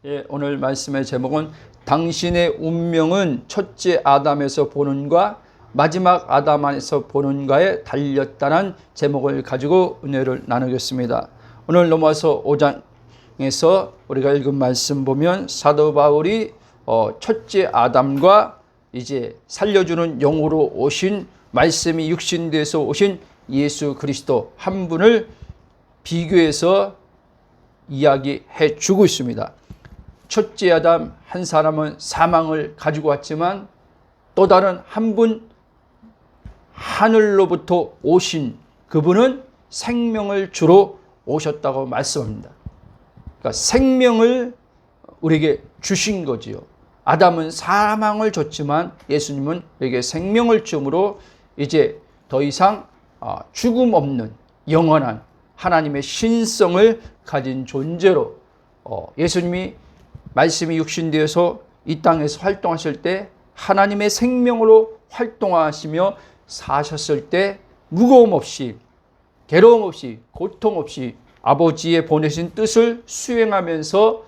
예, 오늘 말씀의 제목은 당신의 운명은 첫째 아담에서 보는가 마지막 아담 안에서 보는가에 달렸다는 제목을 가지고 은혜를 나누겠습니다. 오늘 로마서 5장에서 우리가 읽은 말씀 보면 사도 바울이 첫째 아담과 이제 살려주는 영으로 오신 말씀이 육신돼서 오신 예수 그리스도 한 분을 비교해서 이야기해 주고 있습니다. 첫째 아담 한 사람은 사망을 가지고 왔지만 또 다른 한 분 하늘로부터 오신 그분은 생명을 주러 오셨다고 말씀합니다. 그러니까 생명을 우리에게 주신 거지요. 아담은 사망을 줬지만 예수님은 우리에게 생명을 주므로 이제 더 이상 죽음 없는 영원한 하나님의 신성을 가진 존재로 예수님이 말씀이 육신되어서 이 땅에서 활동하실 때 하나님의 생명으로 활동하시며 사셨을 때 무거움 없이 괴로움 없이 고통 없이 아버지의 보내신 뜻을 수행하면서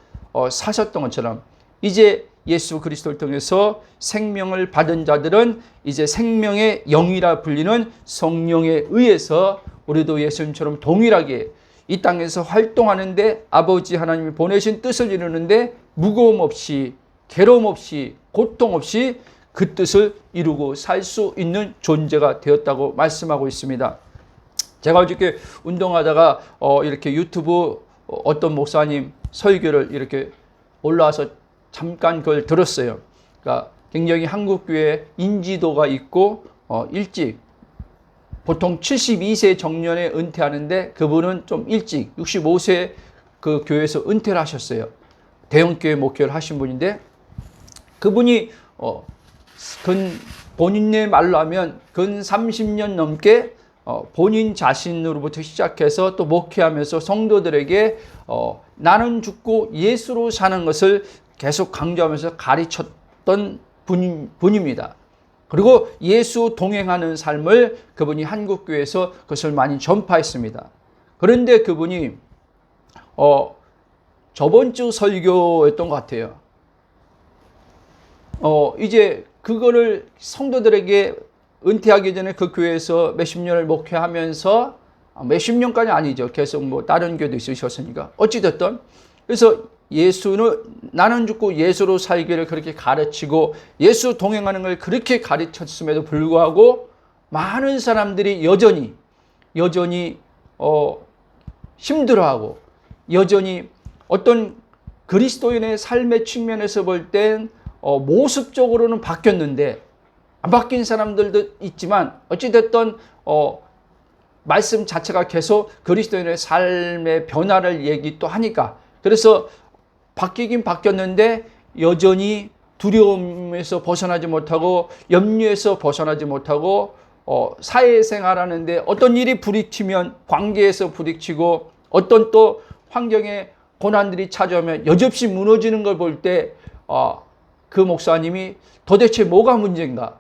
사셨던 것처럼 이제 예수 그리스도를 통해서 생명을 받은 자들은 이제 생명의 영이라 불리는 성령에 의해서 우리도 예수님처럼 동일하게 이 땅에서 활동하는데 아버지 하나님이 보내신 뜻을 이루는데 무거움 없이 괴로움 없이 고통 없이 그 뜻을 이루고 살 수 있는 존재가 되었다고 말씀하고 있습니다. 제가 어저께 운동하다가 이렇게 유튜브 어떤 목사님 설교를 이렇게 올라와서 잠깐 그걸 들었어요. 그러니까 굉장히 한국교회 인지도가 있고 일찍 보통 72세 정년에 은퇴하는데 그분은 좀 일찍 65세 그 교회에서 은퇴를 하셨어요. 대형교회 목회를 하신 분인데 그분이 본인의 말로 하면 근 30년 넘게 본인 자신으로부터 시작해서 또 목회하면서 성도들에게 나는 죽고 예수로 사는 것을 계속 강조하면서 가르쳤던 분입니다. 그리고 예수 동행하는 삶을 그분이 한국교회에서 그것을 많이 전파했습니다. 그런데 그분이 저번 주 설교였던 것 같아요. 이제 그거를 성도들에게 은퇴하기 전에 그 교회에서 몇십 년을 목회하면서 몇십 년까지 아니죠. 계속 뭐 다른 교회도 있으셨으니까 어찌됐든 그래서 예수는 나는 죽고 예수로 살기를 그렇게 가르치고 예수 동행하는 걸 그렇게 가르쳤음에도 불구하고 많은 사람들이 여전히 힘들어하고 여전히 어떤 그리스도인의 삶의 측면에서 볼 땐 모습적으로는 바뀌었는데 안 바뀐 사람들도 있지만 어찌됐든 말씀 자체가 계속 그리스도인의 삶의 변화를 얘기 또 하니까 그래서 바뀌긴 바뀌었는데 여전히 두려움에서 벗어나지 못하고 염려에서 벗어나지 못하고 사회생활하는데 어떤 일이 부딪히면 관계에서 부딪히고 어떤 또 환경에 고난들이 찾아오면 여지없이 무너지는 걸 볼 때 그 목사님이 도대체 뭐가 문제인가?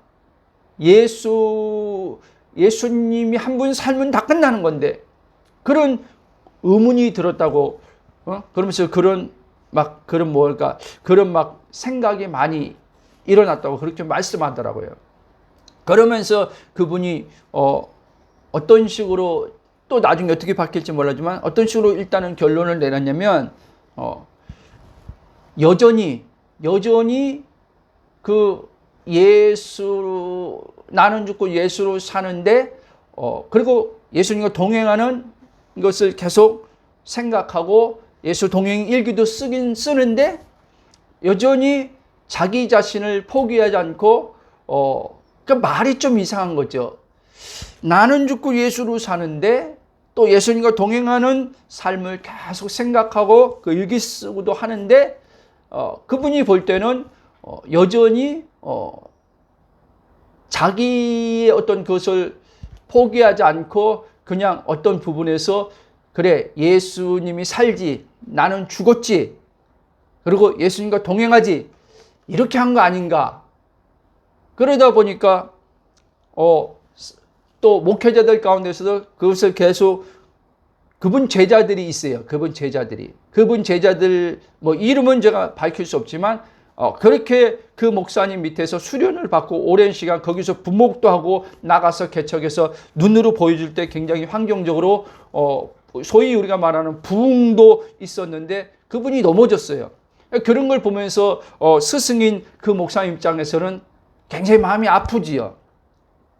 예수님이 한 분 살면 다 끝나는 건데 그런 의문이 들었다고 그러면서 그런 생각이 많이 일어났다고 그렇게 말씀하더라고요. 그러면서 그분이 어떤 식으로 또 나중에 어떻게 바뀔지 몰라지만 어떤 식으로 일단은 결론을 내렸냐면 여전히 그 나는 죽고 예수로 사는데 그리고 예수님과 동행하는 것을 계속 생각하고 예수 동행 일기도 쓰는데 여전히 자기 자신을 포기하지 않고 그 말이 좀 이상한 거죠. 나는 죽고 예수로 사는데 또 예수님과 동행하는 삶을 계속 생각하고 그 일기 쓰고도 하는데 그분이 볼 때는 여전히 자기의 어떤 것을 포기하지 않고 그냥 어떤 부분에서 그래 예수님이 살지 나는 죽었지 그리고 예수님과 동행하지 이렇게 한 거 아닌가. 그러다 보니까 또 목회자들 가운데서도 그것을 계속 그분 제자들이 있어요. 그분 제자들 뭐 이름은 제가 밝힐 수 없지만 그렇게 그 목사님 밑에서 수련을 받고 오랜 시간 거기서 부목도 하고 나가서 개척해서 눈으로 보여줄 때 굉장히 환경적으로 소위 우리가 말하는 부흥도 있었는데 그분이 넘어졌어요. 그런 걸 보면서 스승인 그 목사님 입장에서는 굉장히 마음이 아프지요.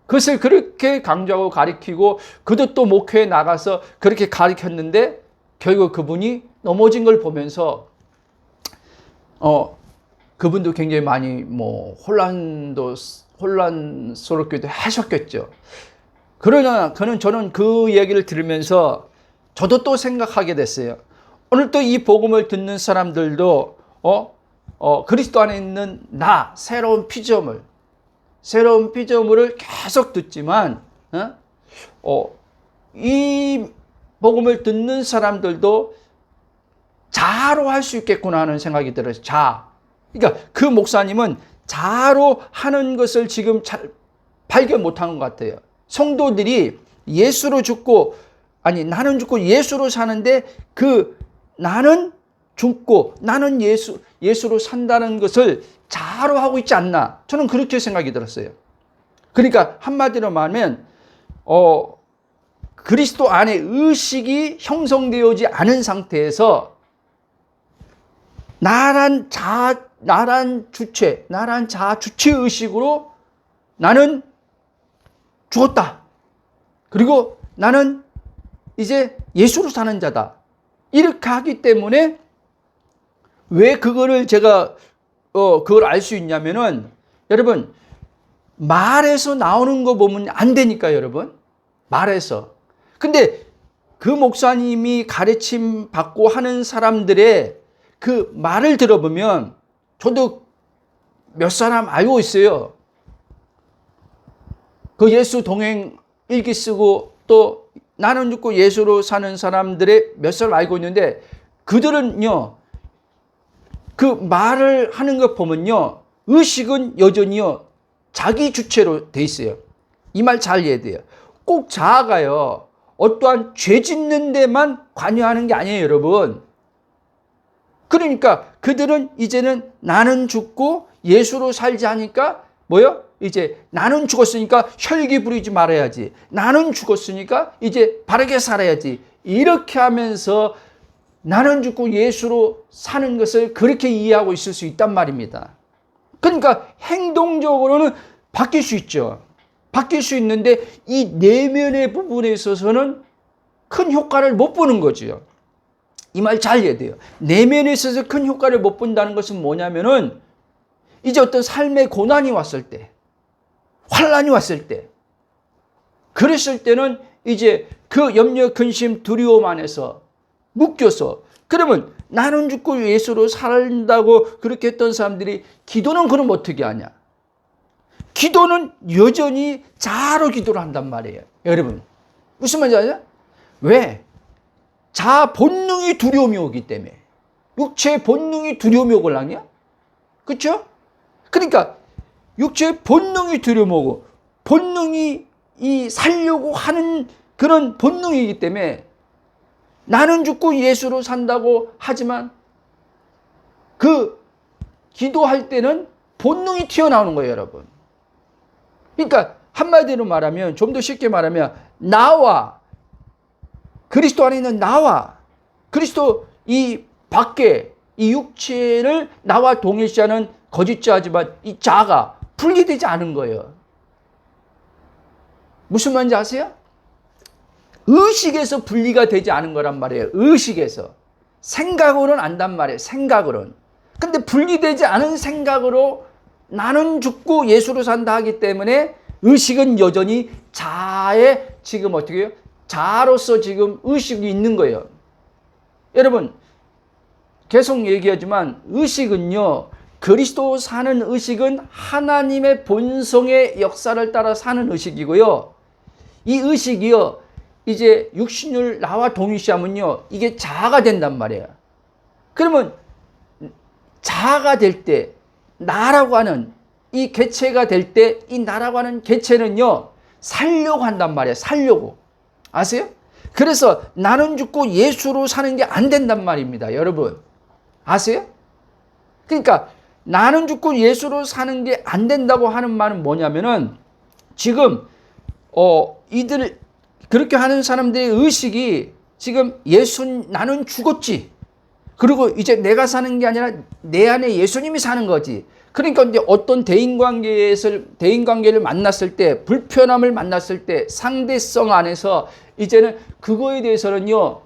그것을 그렇게 강조하고 가르치고 그도 또 목회에 나가서 그렇게 가르쳤는데 결국 그분이 넘어진 걸 보면서 그분도 굉장히 많이 뭐 혼란스럽기도 하셨겠죠. 그러나 저는 그 얘기를 들으면서 저도 또 생각하게 됐어요. 오늘 또 이 복음을 듣는 사람들도 그리스도 안에 있는 새로운 피조물을 계속 듣지만 이 복음을 듣는 사람들도 자아로 할 수 있겠구나 하는 생각이 들어요. 그러니까 그 목사님은 자아로 하는 것을 지금 잘 발견 못한 것 같아요. 성도들이 예수로 죽고 나는 죽고 예수로 사는데 그 나는 죽고 나는 예수로 산다는 것을 자아로 하고 있지 않나. 저는 그렇게 생각이 들었어요. 그러니까 한마디로 말하면 그리스도 안에 의식이 형성되어지 않은 상태에서 나란 자아 주체 의식으로 나는 죽었다. 그리고 나는 이제 예수로 사는 자다. 이렇게 하기 때문에 왜 그거를 제가 그걸 알 수 있냐면은 여러분 말에서 나오는 거 보면 안 되니까 여러분 말에서. 근데 그 목사님이 가르침 받고 하는 사람들의 그 말을 들어보면 저도 몇 사람 알고 있어요. 그 예수 동행 일기 쓰고 또 나는 죽고 예수로 사는 사람들의 몇 사람 알고 있는데 그들은요 그 말을 하는 것 보면요 의식은 여전히요 자기 주체로 돼 있어요. 이 말 잘 이해해야 돼요. 꼭 자아가요 어떠한 죄 짓는 데만 관여하는 게 아니에요 여러분. 그러니까 그들은 이제는 나는 죽고 예수로 살지 하니까 이제 나는 죽었으니까 혈기 부리지 말아야지. 나는 죽었으니까 이제 바르게 살아야지. 이렇게 하면서 나는 죽고 예수로 사는 것을 그렇게 이해하고 있을 수 있단 말입니다. 그러니까 행동적으로는 바뀔 수 있죠. 바뀔 수 있는데 이 내면의 부분에 있어서는 큰 효과를 못 보는 거죠. 이 말 잘 이해해야 돼요. 내면에 있어서 큰 효과를 못 본다는 것은 뭐냐면은 이제 어떤 삶의 고난이 왔을 때, 환란이 왔을 때, 그랬을 때는 이제 그 염려, 근심, 두려움 안에서 묶여서 그러면 나는 죽고 예수로 산다고 그렇게 했던 사람들이 기도는 그럼 어떻게 하냐? 기도는 여전히 자아로 기도를 한단 말이에요. 여러분 무슨 말인지 아세요? 왜? 자아 본능이 두려움이 오기 때문에. 육체의 본능이 두려움이 오걸랑이야? 그렇죠? 그러니까 육체의 본능이 두려움 오고 본능이 살려고 하는 그런 본능이기 때문에 나는 죽고 예수로 산다고 하지만 그 기도할 때는 본능이 튀어나오는 거예요 여러분. 그러니까 한마디로 말하면 좀 더 쉽게 말하면 나와 그리스도 안에 있는 나와 그리스도 이 밖에 이 육체를 나와 동일시하는 거짓자지만 이 자가 분리되지 않은 거예요. 무슨 말인지 아세요? 의식에서 분리가 되지 않은 거란 말이에요. 의식에서. 생각으로는 안단 말이에요. 생각으로는. 근데 분리되지 않은 생각으로 나는 죽고 예수로 산다 하기 때문에 의식은 여전히 자아의 지금 어떻게 해요? 자아로서 지금 의식이 있는 거예요. 여러분 계속 얘기하지만 의식은요 그리스도 사는 의식은 하나님의 본성의 역사를 따라 사는 의식이고요. 이 의식이요 이제 육신을 나와 동일시하면요 이게 자아가 된단 말이에요. 그러면 자아가 될 때 나라고 하는 이 개체가 될 때 이 나라고 하는 개체는요 살려고 한단 말이에요. 살려고. 아세요? 그래서 나는 죽고 예수로 사는 게 안 된단 말입니다. 여러분 아세요? 그러니까 나는 죽고 예수로 사는 게 안 된다고 하는 말은 뭐냐면은 지금 이들 그렇게 하는 사람들의 의식이 지금 나는 죽었지. 그리고 이제 내가 사는 게 아니라 내 안에 예수님이 사는 거지. 그러니까 이제 어떤 대인관계를 만났을 때, 불편함을 만났을 때, 상대성 안에서 이제는 그거에 대해서는요,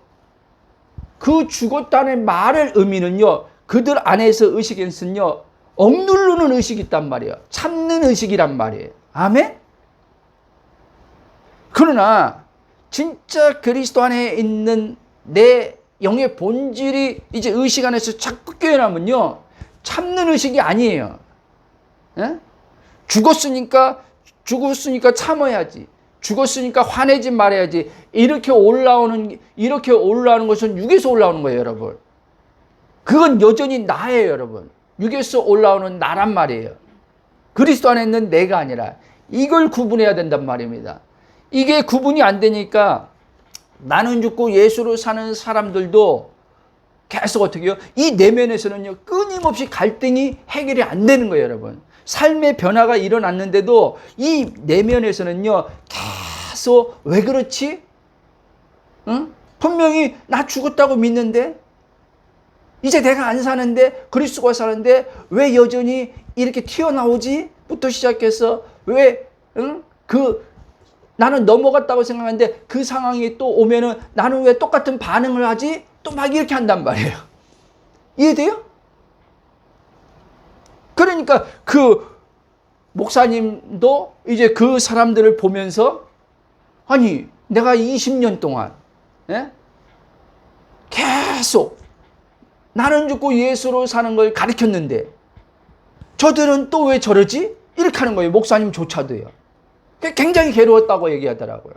그 죽었다는 말의 의미는요, 그들 안에서 의식에서는요, 억누르는 의식이 있단 말이에요. 참는 의식이란 말이에요. 아멘? 그러나 진짜 그리스도 안에 있는 내 영의 본질이 이제 의식 안에서 자꾸 깨어나면요, 참는 의식이 아니에요. 예? 죽었으니까 참아야지. 죽었으니까 화내지 말아야지. 이렇게 올라오는 것은 육에서 올라오는 거예요, 여러분. 그건 여전히 나예요, 여러분. 육에서 올라오는 나란 말이에요. 그리스도 안에 있는 내가 아니라 이걸 구분해야 된단 말입니다. 이게 구분이 안 되니까 나는 죽고 예수로 사는 사람들도 계속 어떻게 해요? 이 내면에서는요, 끊임없이 갈등이 해결이 안 되는 거예요, 여러분. 삶의 변화가 일어났는데도 이 내면에서는요, 계속 왜 그렇지? 응? 분명히 나 죽었다고 믿는데, 이제 내가 안 사는데, 그리스도가 사는데, 왜 여전히 이렇게 튀어나오지? 부터 시작해서, 왜, 응? 나는 넘어갔다고 생각하는데 그 상황이 또 오면은 나는 왜 똑같은 반응을 하지? 또 막 이렇게 한단 말이에요. 이해돼요? 그러니까 그 목사님도 이제 그 사람들을 보면서 아니 내가 20년 동안 계속 나는 죽고 예수로 사는 걸 가르쳤는데 저들은 또 왜 저러지? 이렇게 하는 거예요. 목사님조차도요. 굉장히 괴로웠다고 얘기하더라고요.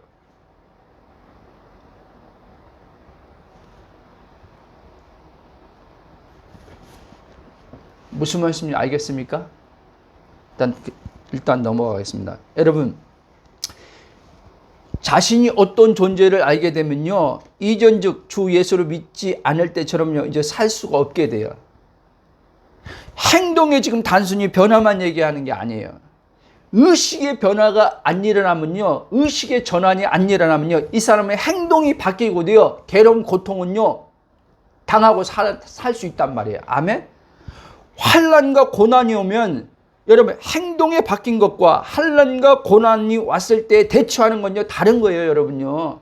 무슨 말씀인지 알겠습니까? 일단 넘어가겠습니다. 여러분, 자신이 어떤 존재를 알게 되면요, 이전즉 주 예수를 믿지 않을 때처럼요, 이제 살 수가 없게 돼요. 행동에 지금 단순히 변화만 얘기하는 게 아니에요. 의식의 변화가 안 일어나면요, 의식의 전환이 안 일어나면요, 이 사람의 행동이 바뀌고도요, 괴로움, 고통은요, 당하고 살 수 있단 말이에요. 아멘? 환난과 고난이 오면 여러분 행동이 바뀐 것과 환난과 고난이 왔을 때 대처하는 건요, 다른 거예요, 여러분요.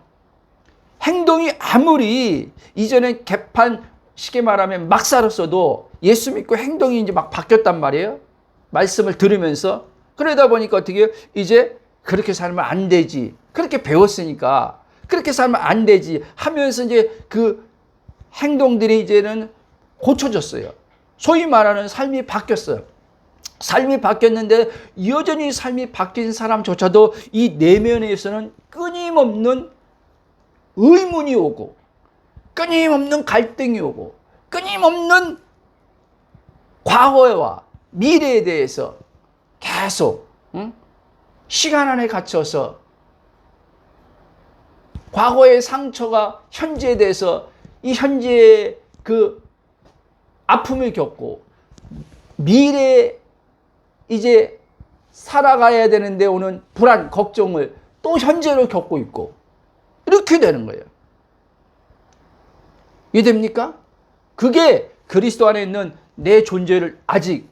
행동이 아무리 이전에 개판 쉽게 말하면 막 살았어도 예수 믿고 행동이 이제 막 바뀌었단 말이에요. 말씀을 들으면서. 그러다 보니까 어떻게 해요? 이제 그렇게 살면 안 되지. 그렇게 배웠으니까 그렇게 살면 안 되지 하면서 이제 그 행동들이 이제는 고쳐졌어요. 소위 말하는 삶이 바뀌었어요. 삶이 바뀌었는데 여전히 삶이 바뀐 사람조차도 이 내면에서는 끊임없는 의문이 오고 끊임없는 갈등이 오고 끊임없는 과거와 미래에 대해서 계속 시간 안에 갇혀서 과거의 상처가 현재에 대해서 이 현재의 그 아픔을 겪고 미래에 이제 살아가야 되는데 오는 불안, 걱정을 또 현재로 겪고 있고 이렇게 되는 거예요. 이해됩니까? 그게 그리스도 안에 있는 내 존재를 아직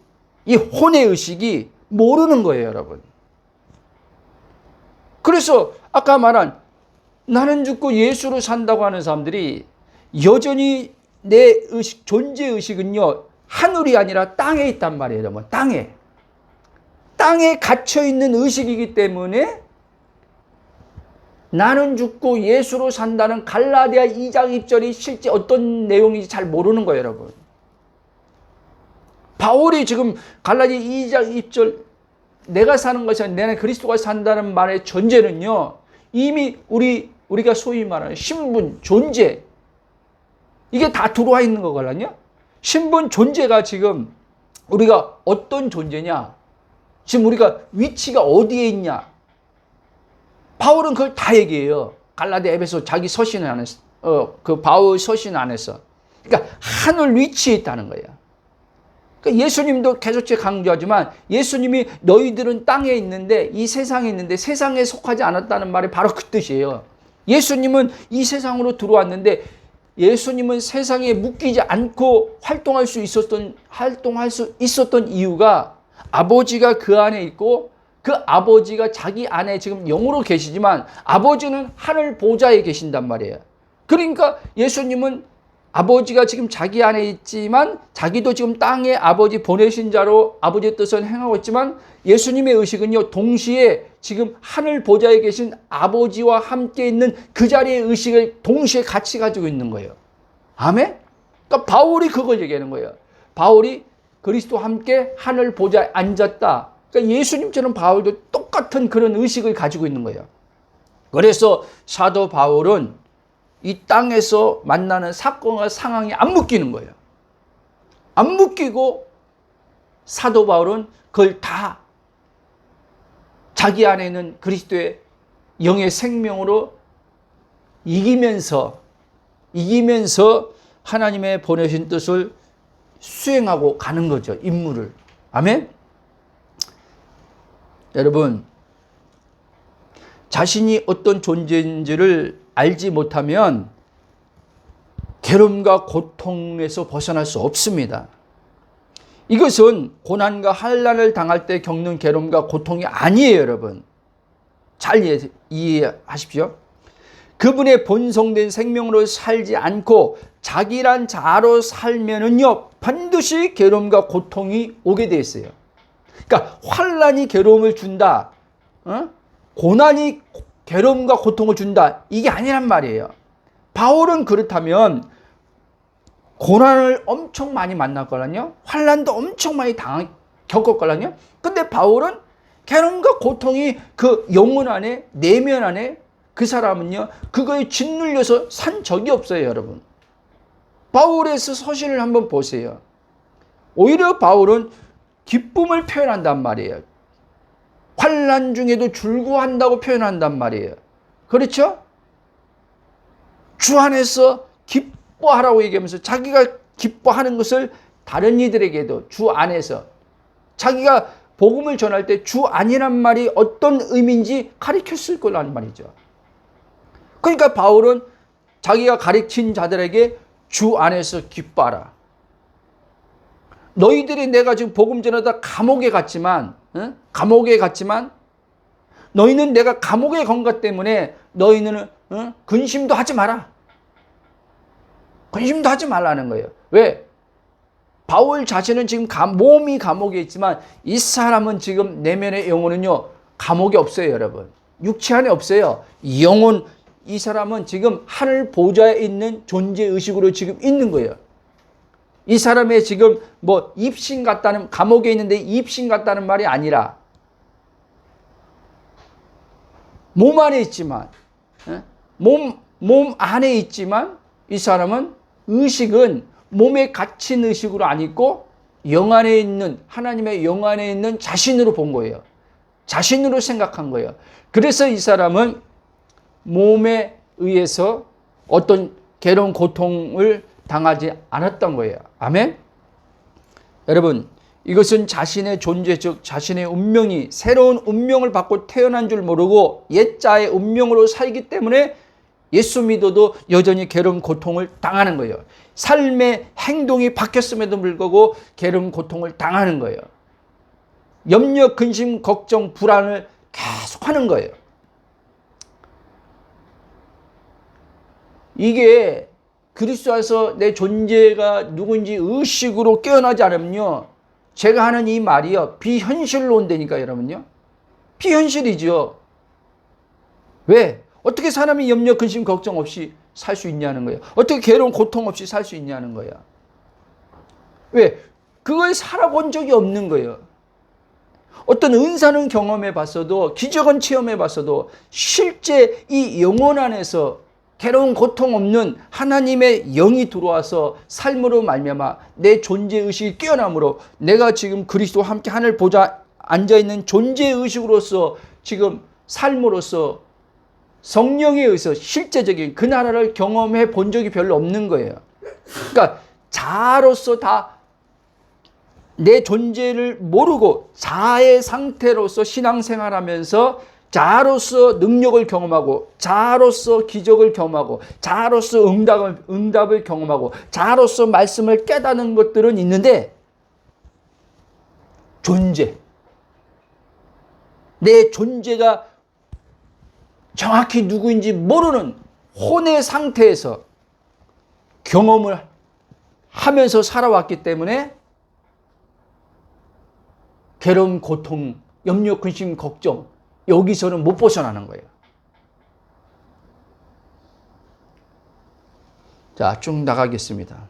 이 혼의 의식이 모르는 거예요, 여러분. 그래서 아까 말한 나는 죽고 예수로 산다고 하는 사람들이 여전히 내 의식, 존재의식은요, 하늘이 아니라 땅에 있단 말이에요, 여러분. 땅에 갇혀있는 의식이기 때문에 나는 죽고 예수로 산다는 갈라디아 2장 2절이 실제 어떤 내용인지 잘 모르는 거예요, 여러분. 바울이 지금 갈라디아 2장 2절 내가 사는 것이 아니라 내가 그리스도가 산다는 말의 전제는요, 이미 우리가 소위 말하는 신분, 존재, 이게 다 들어와 있는 거거든요. 신분, 존재가 지금 우리가 어떤 존재냐, 지금 우리가 위치가 어디에 있냐, 바울은 그걸 다 얘기해요. 갈라디 에베소 자기 서신 안에서 그 바울 서신 안에서 그러니까 하늘 위치에 있다는 거예요. 그러니까 예수님도 계속 강조하지만 예수님이 너희들은 땅에 있는데 이 세상에 있는데 세상에 속하지 않았다는 말이 바로 그 뜻이에요. 예수님은 이 세상으로 들어왔는데 예수님은 세상에 묶이지 않고 활동할 수 있었던 이유가 아버지가 그 안에 있고 그 아버지가 자기 안에 지금 영으로 계시지만 아버지는 하늘 보좌에 계신단 말이에요. 그러니까 예수님은 아버지가 지금 자기 안에 있지만 자기도 지금 땅에 아버지 보내신 자로 아버지의 뜻을 행하고 있지만 예수님의 의식은요 동시에 지금 하늘 보좌에 계신 아버지와 함께 있는 그 자리의 의식을 동시에 같이 가지고 있는 거예요. 아멘? 그러니까 바울이 그걸 얘기하는 거예요. 바울이 그리스도와 함께 하늘 보좌에 앉았다. 그러니까 예수님처럼 바울도 똑같은 그런 의식을 가지고 있는 거예요. 그래서 사도 바울은 이 땅에서 만나는 사건과 상황이 안 묶이는 거예요. 안 묶이고 사도 바울은 그걸 다 자기 안에 있는 그리스도의 영의 생명으로 이기면서 하나님의 보내신 뜻을 수행하고 가는 거죠. 임무를. 아멘? 여러분, 자신이 어떤 존재인지를 알지 못하면 괴로움과 고통에서 벗어날 수 없습니다. 이것은 고난과 환난을 당할 때 겪는 괴로움과 고통이 아니에요, 여러분. 잘 이해하십시오. 그분의 본성된 생명으로 살지 않고 자기란 자로 살면은요 반드시 괴로움과 고통이 오게 돼 있어요. 그러니까 환난이 괴로움을 준다, 고난이 괴로움과 고통을 준다, 이게 아니란 말이에요. 바울은 그렇다면 고난을 엄청 많이 만났거든요. 환난도 엄청 많이 겪었거든요. 근데 바울은 괴로움과 고통이 그 영혼 안에, 내면 안에 그 사람은요 그거에 짓눌려서 산 적이 없어요, 여러분. 바울의 서신을 한번 보세요. 오히려 바울은 기쁨을 표현한단 말이에요. 환난 중에도 즐거워한다고 표현한단 말이에요. 그렇죠? 주 안에서 기뻐하라고 얘기하면서 자기가 기뻐하는 것을 다른 이들에게도 주 안에서 자기가 복음을 전할 때 주 안이란 말이 어떤 의미인지 가르쳤을 거란 말이죠. 그러니까 바울은 자기가 가르친 자들에게 주 안에서 기뻐하라. 너희들이 내가 지금 복음 전하다 감옥에 갔지만 너희는 내가 감옥에 간 것 때문에 너희는 근심도 하지 마라. 근심도 하지 말라는 거예요. 왜? 바울 자신은 지금 몸이 감옥에 있지만 이 사람은 지금 내면의 영혼은요 감옥에 없어요, 여러분. 육체 안에 없어요. 영혼, 이 사람은 지금 하늘 보좌에 있는 존재의식으로 지금 있는 거예요. 이 사람의 지금 뭐 입신 같다는, 감옥에 있는데 입신 같다는 말이 아니라 몸 안에 있지만 몸 안에 있지만 이 사람은 의식은 몸에 갇힌 의식으로 안 있고 영 안에 있는, 하나님의 영 안에 있는 자신으로 본 거예요. 자신으로 생각한 거예요. 그래서 이 사람은 몸에 의해서 어떤 괴로운 고통을 당하지 않았던 거예요. 아멘? 여러분, 이것은 자신의 존재, 즉 자신의 운명이 새로운 운명을 받고 태어난 줄 모르고 옛자의 운명으로 살기 때문에 예수 믿어도 여전히 괴로운 고통을 당하는 거예요. 삶의 행동이 바뀌었음에도 불구하고 괴로운 고통을 당하는 거예요. 염려, 근심, 걱정, 불안을 계속하는 거예요. 이게 그리스도 안에서 내 존재가 누군지 의식으로 깨어나지 않으면요, 제가 하는 이 말이요 비현실로 온다니까, 여러분요. 비현실이죠. 왜? 어떻게 사람이 염려, 근심, 걱정 없이 살 수 있냐는 거예요. 어떻게 괴로운 고통 없이 살 수 있냐는 거야. 왜? 그걸 살아본 적이 없는 거예요. 어떤 은사는 경험해 봤어도, 기적은 체험해 봤어도 실제 이 영혼 안에서 괴로운 고통 없는 하나님의 영이 들어와서 삶으로 말미암아 내 존재의식이 깨어남으로 내가 지금 그리스도와 함께 하늘 보좌 앉아있는 존재의식으로서 지금 삶으로서 성령에 의해서 실제적인 그 나라를 경험해 본 적이 별로 없는 거예요. 그러니까 자로서 다 내 존재를 모르고 자의 상태로서 신앙생활하면서 자로서 능력을 경험하고 자로서 기적을 경험하고 자로서 응답을 경험하고 자로서 말씀을 깨닫는 것들은 있는데 내 존재가 정확히 누구인지 모르는 혼의 상태에서 경험을 하면서 살아왔기 때문에 괴로움, 고통, 염려, 근심, 걱정 여기서는 못 벗어나는 거예요. 자, 쭉 나가겠습니다.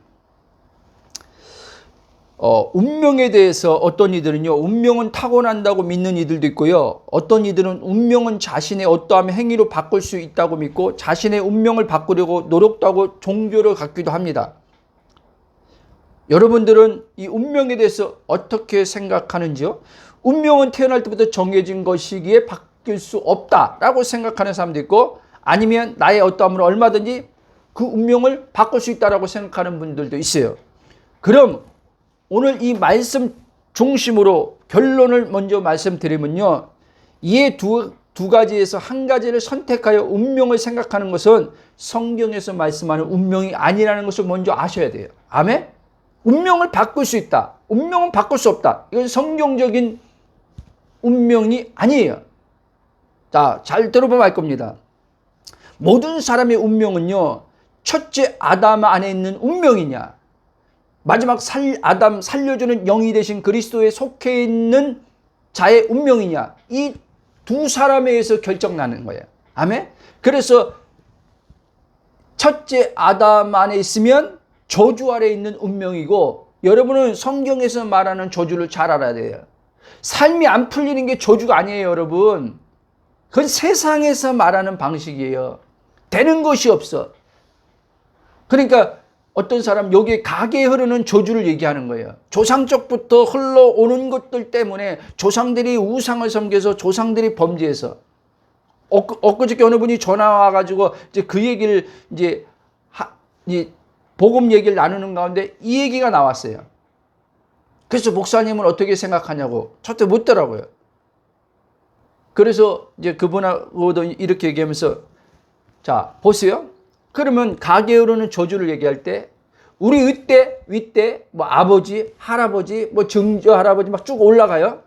운명에 대해서 어떤 이들은요, 운명은 타고난다고 믿는 이들도 있고요. 어떤 이들은 운명은 자신의 어떠한 행위로 바꿀 수 있다고 믿고 자신의 운명을 바꾸려고 노력도 하고 종교를 갖기도 합니다. 여러분들은 이 운명에 대해서 어떻게 생각하는지요? 운명은 태어날 때부터 정해진 것이기에 바뀔 수 없다라고 생각하는 사람도 있고 아니면 나의 어떠함으로 얼마든지 그 운명을 바꿀 수 있다라고 생각하는 분들도 있어요. 그럼 오늘 이 말씀 중심으로 결론을 먼저 말씀드리면요. 이 두 가지에서 한 가지를 선택하여 운명을 생각하는 것은 성경에서 말씀하는 운명이 아니라는 것을 먼저 아셔야 돼요. 아멘? 운명을 바꿀 수 있다. 운명은 바꿀 수 없다. 이건 성경적인 운명이 아니에요. 자, 잘 들어보면 알 겁니다. 모든 사람의 운명은요. 첫째 아담 안에 있는 운명이냐 마지막 아담 살려주는 영이 되신 그리스도에 속해 있는 자의 운명이냐 이 두 사람에 의해서 결정나는 거예요. 아멘? 그래서 첫째 아담 안에 있으면 저주 아래에 있는 운명이고 여러분은 성경에서 말하는 저주를 잘 알아야 돼요. 삶이 안 풀리는 게 저주가 아니에요, 여러분. 그건 세상에서 말하는 방식이에요. 되는 것이 없어. 그러니까 어떤 사람 여기에 가게에 흐르는 저주를 얘기하는 거예요. 조상적부터 흘러오는 것들 때문에 조상들이 우상을 섬겨서 조상들이 범죄해서 엊그저께 어느 분이 전화 와가지고 이제 그 얘기를 이제 복음 얘기를 나누는 가운데 이 얘기가 나왔어요. 그래서 목사님은 어떻게 생각하냐고 저한테 묻더라고요. 그래서 이제 그분하고도 이렇게 얘기하면서 자 보세요. 그러면 가게에 흐르는 저주를 얘기할 때 우리 윗대 뭐 아버지, 할아버지, 뭐 증조 할아버지 막 쭉 올라가요.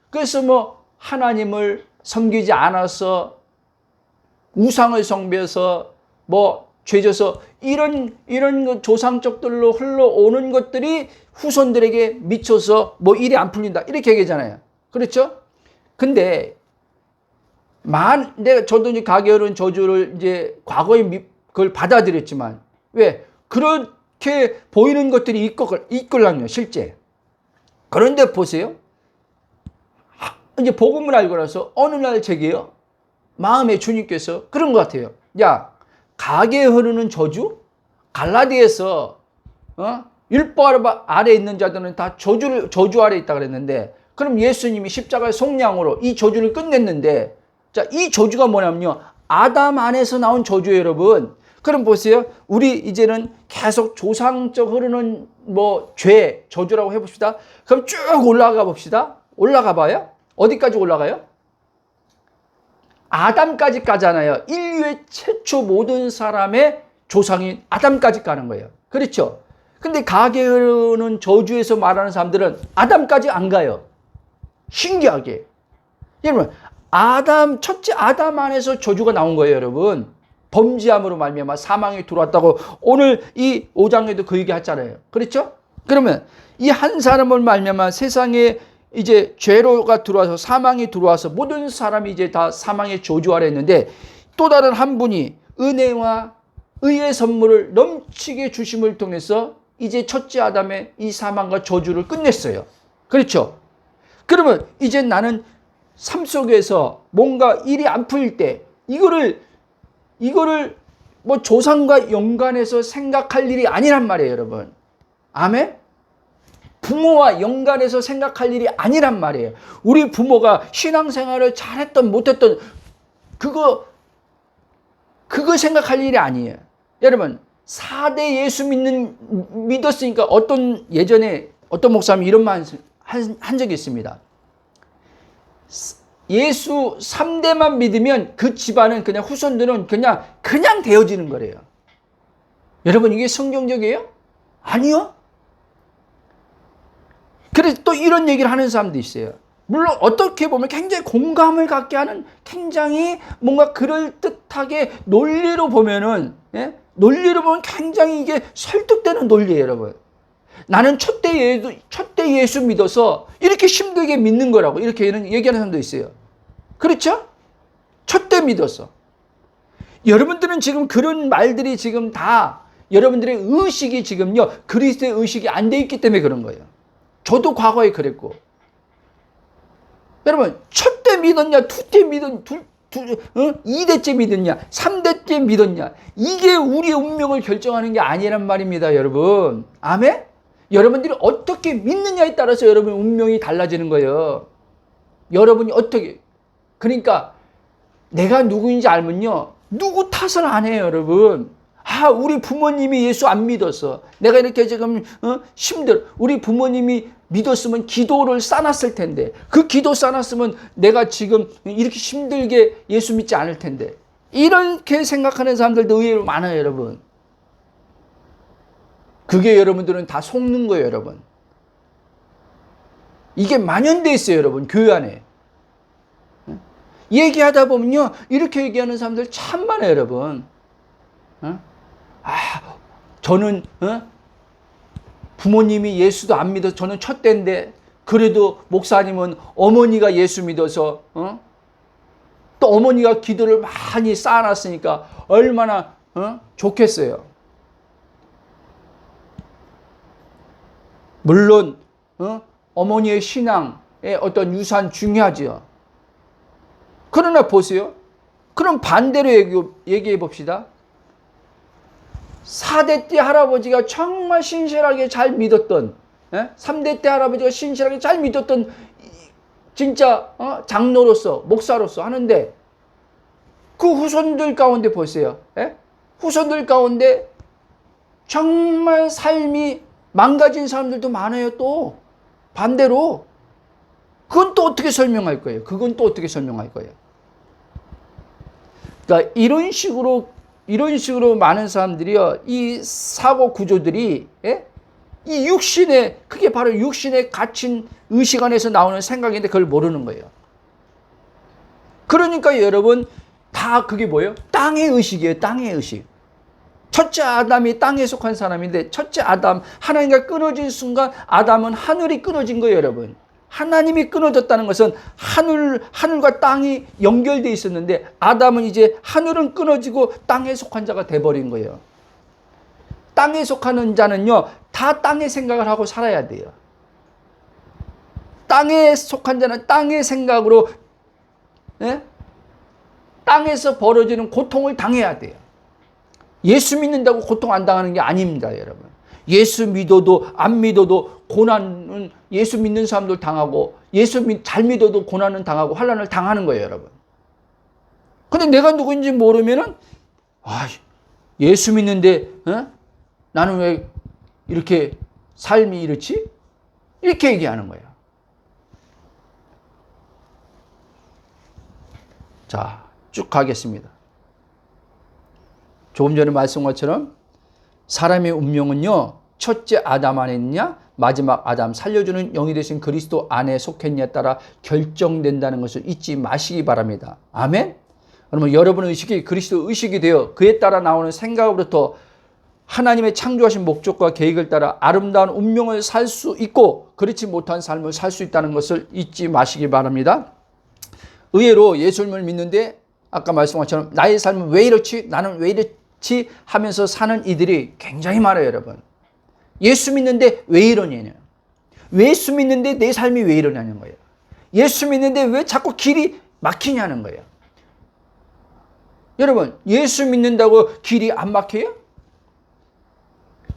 그래서 뭐 하나님을 섬기지 않아서 우상을 섬겨서 뭐 죄져서 이런 조상적들로 흘러오는 것들이 후손들에게 미쳐서 뭐 일이 안 풀린다 이렇게 얘기하잖아요. 그렇죠? 근데 저도 이제 가게에 흐르는 저주를 이제 과거에 그걸 받아들였지만 왜 그렇게 보이는 것들이 있걸랑요 실제. 그런데 보세요. 이제 복음을 알고 나서 어느 날 제게요 마음에 주님께서 그런 것 같아요. 야 가게에 흐르는 저주 갈라디아에서 율법 아래 있는 자들은 다 저주 아래 있다 그랬는데 그럼 예수님이 십자가의 속량으로 이 저주를 끝냈는데 자, 이 저주가 뭐냐면요 아담 안에서 나온 저주예요, 여러분. 그럼 보세요. 우리 이제는 계속 조상적 흐르는 뭐 저주라고 해봅시다. 그럼 쭉 올라가 봅시다. 올라가 봐요. 어디까지 올라가요? 아담까지 가잖아요. 인류의 최초 모든 사람의 조상인 아담까지 가는 거예요. 그렇죠? 근데 가게에 흐르는 저주에서 말하는 사람들은 아담까지 안 가요. 신기하게. 여러분, 첫째 아담 안에서 저주가 나온 거예요, 여러분. 범죄함으로 말미암아 사망이 들어왔다고 오늘 이 5장에도 그 얘기 했잖아요. 그렇죠? 그러면 이 한 사람을 말미암아 세상에 이제 죄로가 들어와서 사망이 들어와서 모든 사람이 이제 다 사망의 저주 아래 있는데 또 다른 한 분이 은혜와 의의 선물을 넘치게 주심을 통해서 이제 첫째 아담의 이 사망과 저주를 끝냈어요. 그렇죠? 그러면 이제 나는 삶 속에서 뭔가 일이 안 풀릴 때 이거를 뭐 조상과 연관해서 생각할 일이 아니란 말이에요, 여러분. 아멘? 부모와 연관해서 생각할 일이 아니란 말이에요. 우리 부모가 신앙생활을 잘했던 못했던 그거 그거 생각할 일이 아니에요. 여러분, 4대 예수 믿었으니까 예전에 어떤 목사님이 이런 말 한 적이 있습니다. 예수 3대만 믿으면 그 집안은 그냥 후손들은 그냥 되어지는 거래요. 여러분, 이게 성경적이에요? 아니요. 그래서 또 이런 얘기를 하는 사람도 있어요. 물론 어떻게 보면 굉장히 공감을 갖게 하는 굉장히 뭔가 그럴듯하게 논리로 보면 굉장히 이게 설득되는 논리예요, 여러분. 나는 첫대 예수 믿어서 이렇게 힘들게 믿는 거라고 이렇게 얘기하는 사람도 있어요. 그렇죠? 첫대 믿어서. 여러분들은 지금 그런 말들이 지금 다 여러분들의 의식이 지금요, 그리스도의 의식이 안 돼 있기 때문에 그런 거예요. 저도 과거에 그랬고. 여러분, 첫대 믿었냐, 두대 믿었냐, 2대째 믿었냐, 3대째 믿었냐, 이게 우리의 운명을 결정하는 게 아니란 말입니다, 여러분. 아멘? 여러분들이 어떻게 믿느냐에 따라서 여러분의 운명이 달라지는 거예요. 여러분이 어떻게, 그러니까 내가 누구인지 알면요, 누구 탓을 안 해요, 여러분. 우리 부모님이 예수 안 믿었어. 내가 이렇게 지금 힘들어. 우리 부모님이 믿었으면 기도를 쌓았을 텐데, 그 기도 쌓았으면 내가 지금 이렇게 힘들게 예수 믿지 않을 텐데. 이렇게 생각하는 사람들도 의외로 많아요, 여러분. 그게 여러분들은 다 속는 거예요, 여러분. 이게 만연돼 있어요, 여러분, 교회 안에. 얘기하다 보면요, 이렇게 얘기하는 사람들 참 많아요, 여러분. 저는 부모님이 예수도 안 믿어서 저는 첫째인데, 그래도 목사님은 어머니가 예수 믿어서 또 어머니가 기도를 많이 쌓아놨으니까 얼마나 좋겠어요. 물론 어머니의 신앙의 어떤 유산 중요하죠. 그러나 보세요. 그럼 반대로 얘기해 봅시다. 4대 때 할아버지가 정말 신실하게 잘 믿었던, 3대 때 할아버지가 신실하게 잘 믿었던 진짜 장로로서, 목사로서 하는데, 그 후손들 가운데 보세요. 후손들 가운데 정말 삶이 망가진 사람들도 많아요. 또 반대로. 그건 또 어떻게 설명할 거예요? 그러니까 이런 식으로 많은 사람들이요, 이 사고 구조들이, 이 육신의, 그게 바로 육신에 갇힌 의식 안에서 나오는 생각인데 그걸 모르는 거예요. 그러니까 여러분, 다 그게 뭐예요? 땅의 의식이에요, 땅의 의식. 첫째 아담이 땅에 속한 사람인데, 첫째 아담, 하나님과 끊어진 순간 아담은 하늘이 끊어진 거예요, 여러분. 하나님이 끊어졌다는 것은 하늘과 땅이 연결되어 있었는데, 아담은 이제 하늘은 끊어지고 땅에 속한 자가 돼버린 거예요. 땅에 속하는 자는요, 다 땅의 생각을 하고 살아야 돼요. 땅에 속한 자는 땅의 생각으로, 땅에서 벌어지는 고통을 당해야 돼요. 예수 믿는다고 고통 안 당하는 게 아닙니다, 여러분. 예수 믿어도 안 믿어도 고난은 예수 믿는 사람들 당하고, 잘 믿어도 고난은 당하고 환난을 당하는 거예요, 여러분. 근데 내가 누구인지 모르면은, 예수 믿는데 나는 왜 이렇게 삶이 이렇지? 이렇게 얘기하는 거예요. 자, 쭉 가겠습니다. 조금 전에 말씀한 것처럼 사람의 운명은요, 첫째 아담 안에 있느냐, 마지막 아담 살려주는 영이 되신 그리스도 안에 속했냐에 따라 결정된다는 것을 잊지 마시기 바랍니다. 아멘? 그러면 여러분의 의식이 그리스도 의식이 되어 그에 따라 나오는 생각으로부터 하나님의 창조하신 목적과 계획을 따라 아름다운 운명을 살 수 있고, 그렇지 못한 삶을 살 수 있다는 것을 잊지 마시기 바랍니다. 의외로 예수님을 믿는데 아까 말씀한 것처럼 나의 삶은 왜 이렇지? 나는 왜 이렇지? 하면서 사는 이들이 굉장히 많아요, 여러분. 예수 믿는데 왜 이러냐는, 예수 믿는데 내 삶이 왜 이러냐는 거예요. 예수 믿는데 왜 자꾸 길이 막히냐는 거예요. 여러분, 예수 믿는다고 길이 안 막혀요?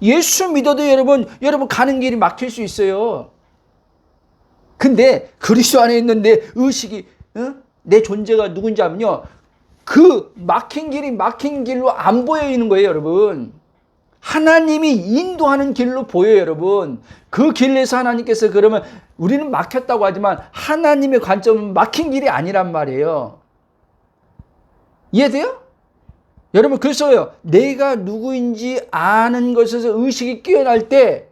예수 믿어도 여러분 가는 길이 막힐 수 있어요. 근데 그리스도 안에 있는 내 의식이, 내 존재가 누군지 하면요, 그 막힌 길이 막힌 길로 안 보이는 거예요, 여러분. 하나님이 인도하는 길로 보여요, 여러분. 그 길에서 하나님께서 그러면 우리는 막혔다고 하지만 하나님의 관점은 막힌 길이 아니란 말이에요. 이해돼요? 여러분, 그래서요, 내가 누구인지 아는 것에서 의식이 깨어날 때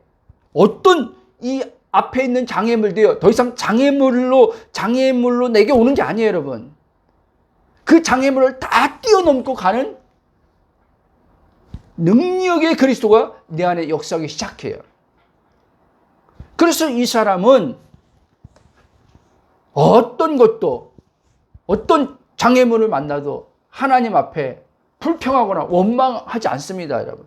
어떤 이 앞에 있는 장애물도요, 더 이상 장애물로 내게 오는 게 아니에요, 여러분. 그 장애물을 다 뛰어넘고 가는 능력의 그리스도가 내 안에 역사하기 시작해요. 그래서 이 사람은 어떤 것도, 어떤 장애물을 만나도 하나님 앞에 불평하거나 원망하지 않습니다, 여러분.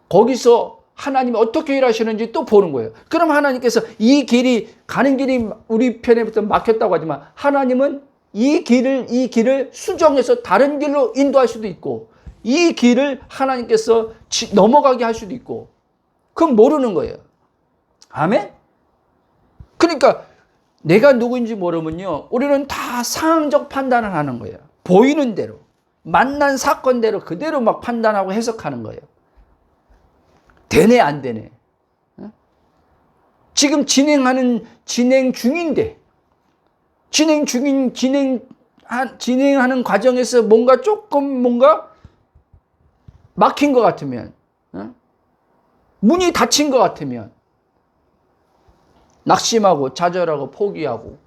거기서 하나님이 어떻게 일하시는지 또 보는 거예요. 그럼 하나님께서 이 길이, 가는 길이 우리 편에부터 막혔다고 하지만 하나님은 이 길을 수정해서 다른 길로 인도할 수도 있고, 이 길을 하나님께서 넘어가게 할 수도 있고, 그건 모르는 거예요. 아멘? 그러니까 내가 누구인지 모르면요, 우리는 다 상황적 판단을 하는 거예요. 보이는 대로, 만난 사건대로 그대로 막 판단하고 해석하는 거예요. 되네 안 되네. 지금 진행 중인데, 진행하는 과정에서 뭔가 막힌 것 같으면, 문이 닫힌 것 같으면 낙심하고 좌절하고 포기하고,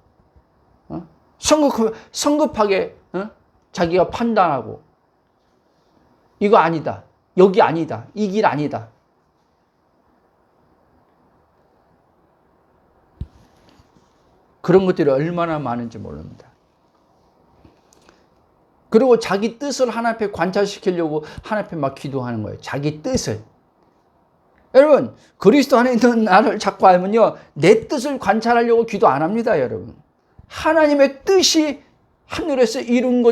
성급하게 자기가 판단하고, 이거 아니다, 여기 아니다, 이 길 아니다. 그런 것들이 얼마나 많은지 모릅니다. 그리고 자기 뜻을 하나님 앞에 관찰시키려고 하나님 앞에 막 기도하는 거예요. 자기 뜻을. 여러분, 그리스도 안에 있는 나를 자꾸 알면요, 내 뜻을 관찰하려고 기도 안 합니다, 여러분. 하나님의 뜻이 하늘에서 이룬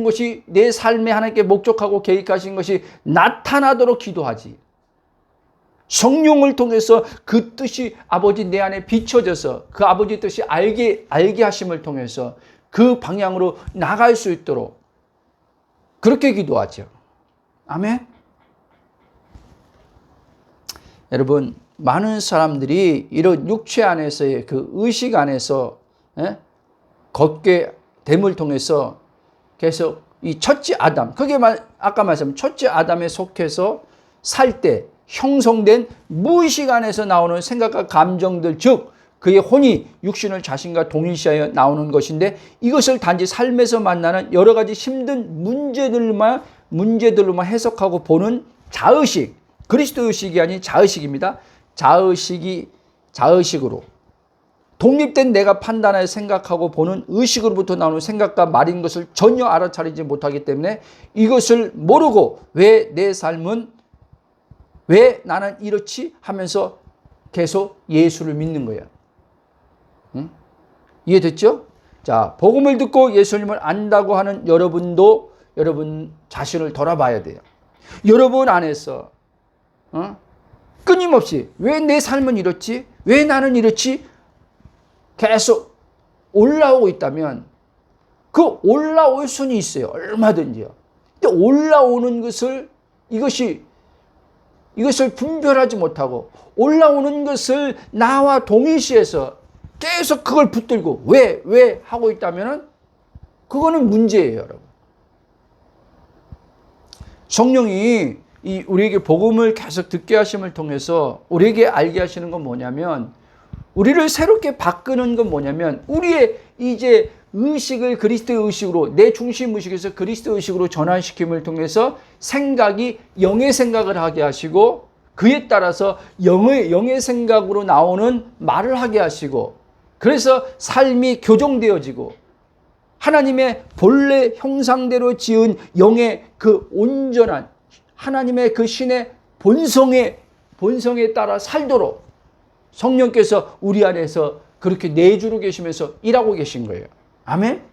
것이 내 삶에 하나님께 목적하고 계획하신 것이 나타나도록 기도하지. 성령을 통해서 그 뜻이 아버지 내 안에 비춰져서 그 아버지 뜻이 알게 하심을 통해서 그 방향으로 나갈 수 있도록 그렇게 기도하죠. 아멘. 여러분, 많은 사람들이 이런 육체 안에서의 그 의식 안에서 걷게 됨을 통해서 계속 이 첫째 아담, 그게 아까 말씀드린 첫째 아담에 속해서 살 때 형성된 무의식 안에서 나오는 생각과 감정들, 즉 그의 혼이 육신을 자신과 동일시하여 나오는 것인데, 이것을 단지 삶에서 만나는 여러 가지 힘든 문제들로만 해석하고 보는 자의식, 그리스도 의식이 아닌 자의식입니다. 자의식으로 독립된 내가 판단하여 생각하고 보는 의식으로부터 나오는 생각과 말인 것을 전혀 알아차리지 못하기 때문에 이것을 모르고 왜 나는 이렇지 하면서 계속 예수를 믿는 거예요. 응? 이해됐죠? 자, 복음을 듣고 예수님을 안다고 하는 여러분도 여러분 자신을 돌아봐야 돼요. 여러분 안에서 끊임없이 왜 내 삶은 이렇지? 왜 나는 이렇지? 계속 올라오고 있다면 그 올라올 수는 있어요. 얼마든지요. 근데 올라오는 이것을 분별하지 못하고 올라오는 것을 나와 동일시해서 계속 그걸 붙들고 왜 하고 있다면 그거는 문제예요, 여러분. 성령이 우리에게 복음을 계속 듣게 하심을 통해서 우리에게 알게 하시는 건 뭐냐면, 우리를 새롭게 바꾸는 건 뭐냐면, 우리의 이제 의식을 그리스도의 의식으로, 내 중심 의식에서 그리스도 의식으로 전환시킴을 통해서 생각이 영의 생각을 하게 하시고, 그에 따라서 영의 생각으로 나오는 말을 하게 하시고, 그래서 삶이 교정되어지고 하나님의 본래 형상대로 지은 영의 그 온전한 하나님의 그 신의 본성에 따라 살도록 성령께서 우리 안에서 그렇게 내주로 계시면서 일하고 계신 거예요. 아멘?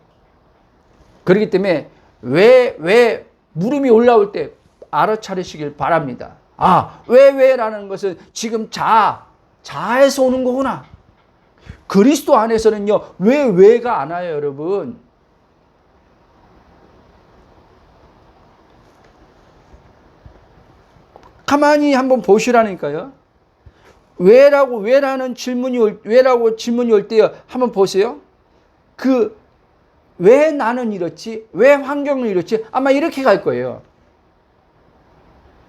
그렇기 때문에 왜 물음이 올라올 때 알아차리시길 바랍니다. 왜라는 것은 지금 자에서 오는 거구나. 그리스도 안에서는요, 왜가 안 와요, 여러분. 가만히 한번 보시라니까요. 왜라고 질문이 올 때요. 한번 보세요. 왜 나는 이렇지? 왜 환경은 이렇지? 아마 이렇게 갈 거예요.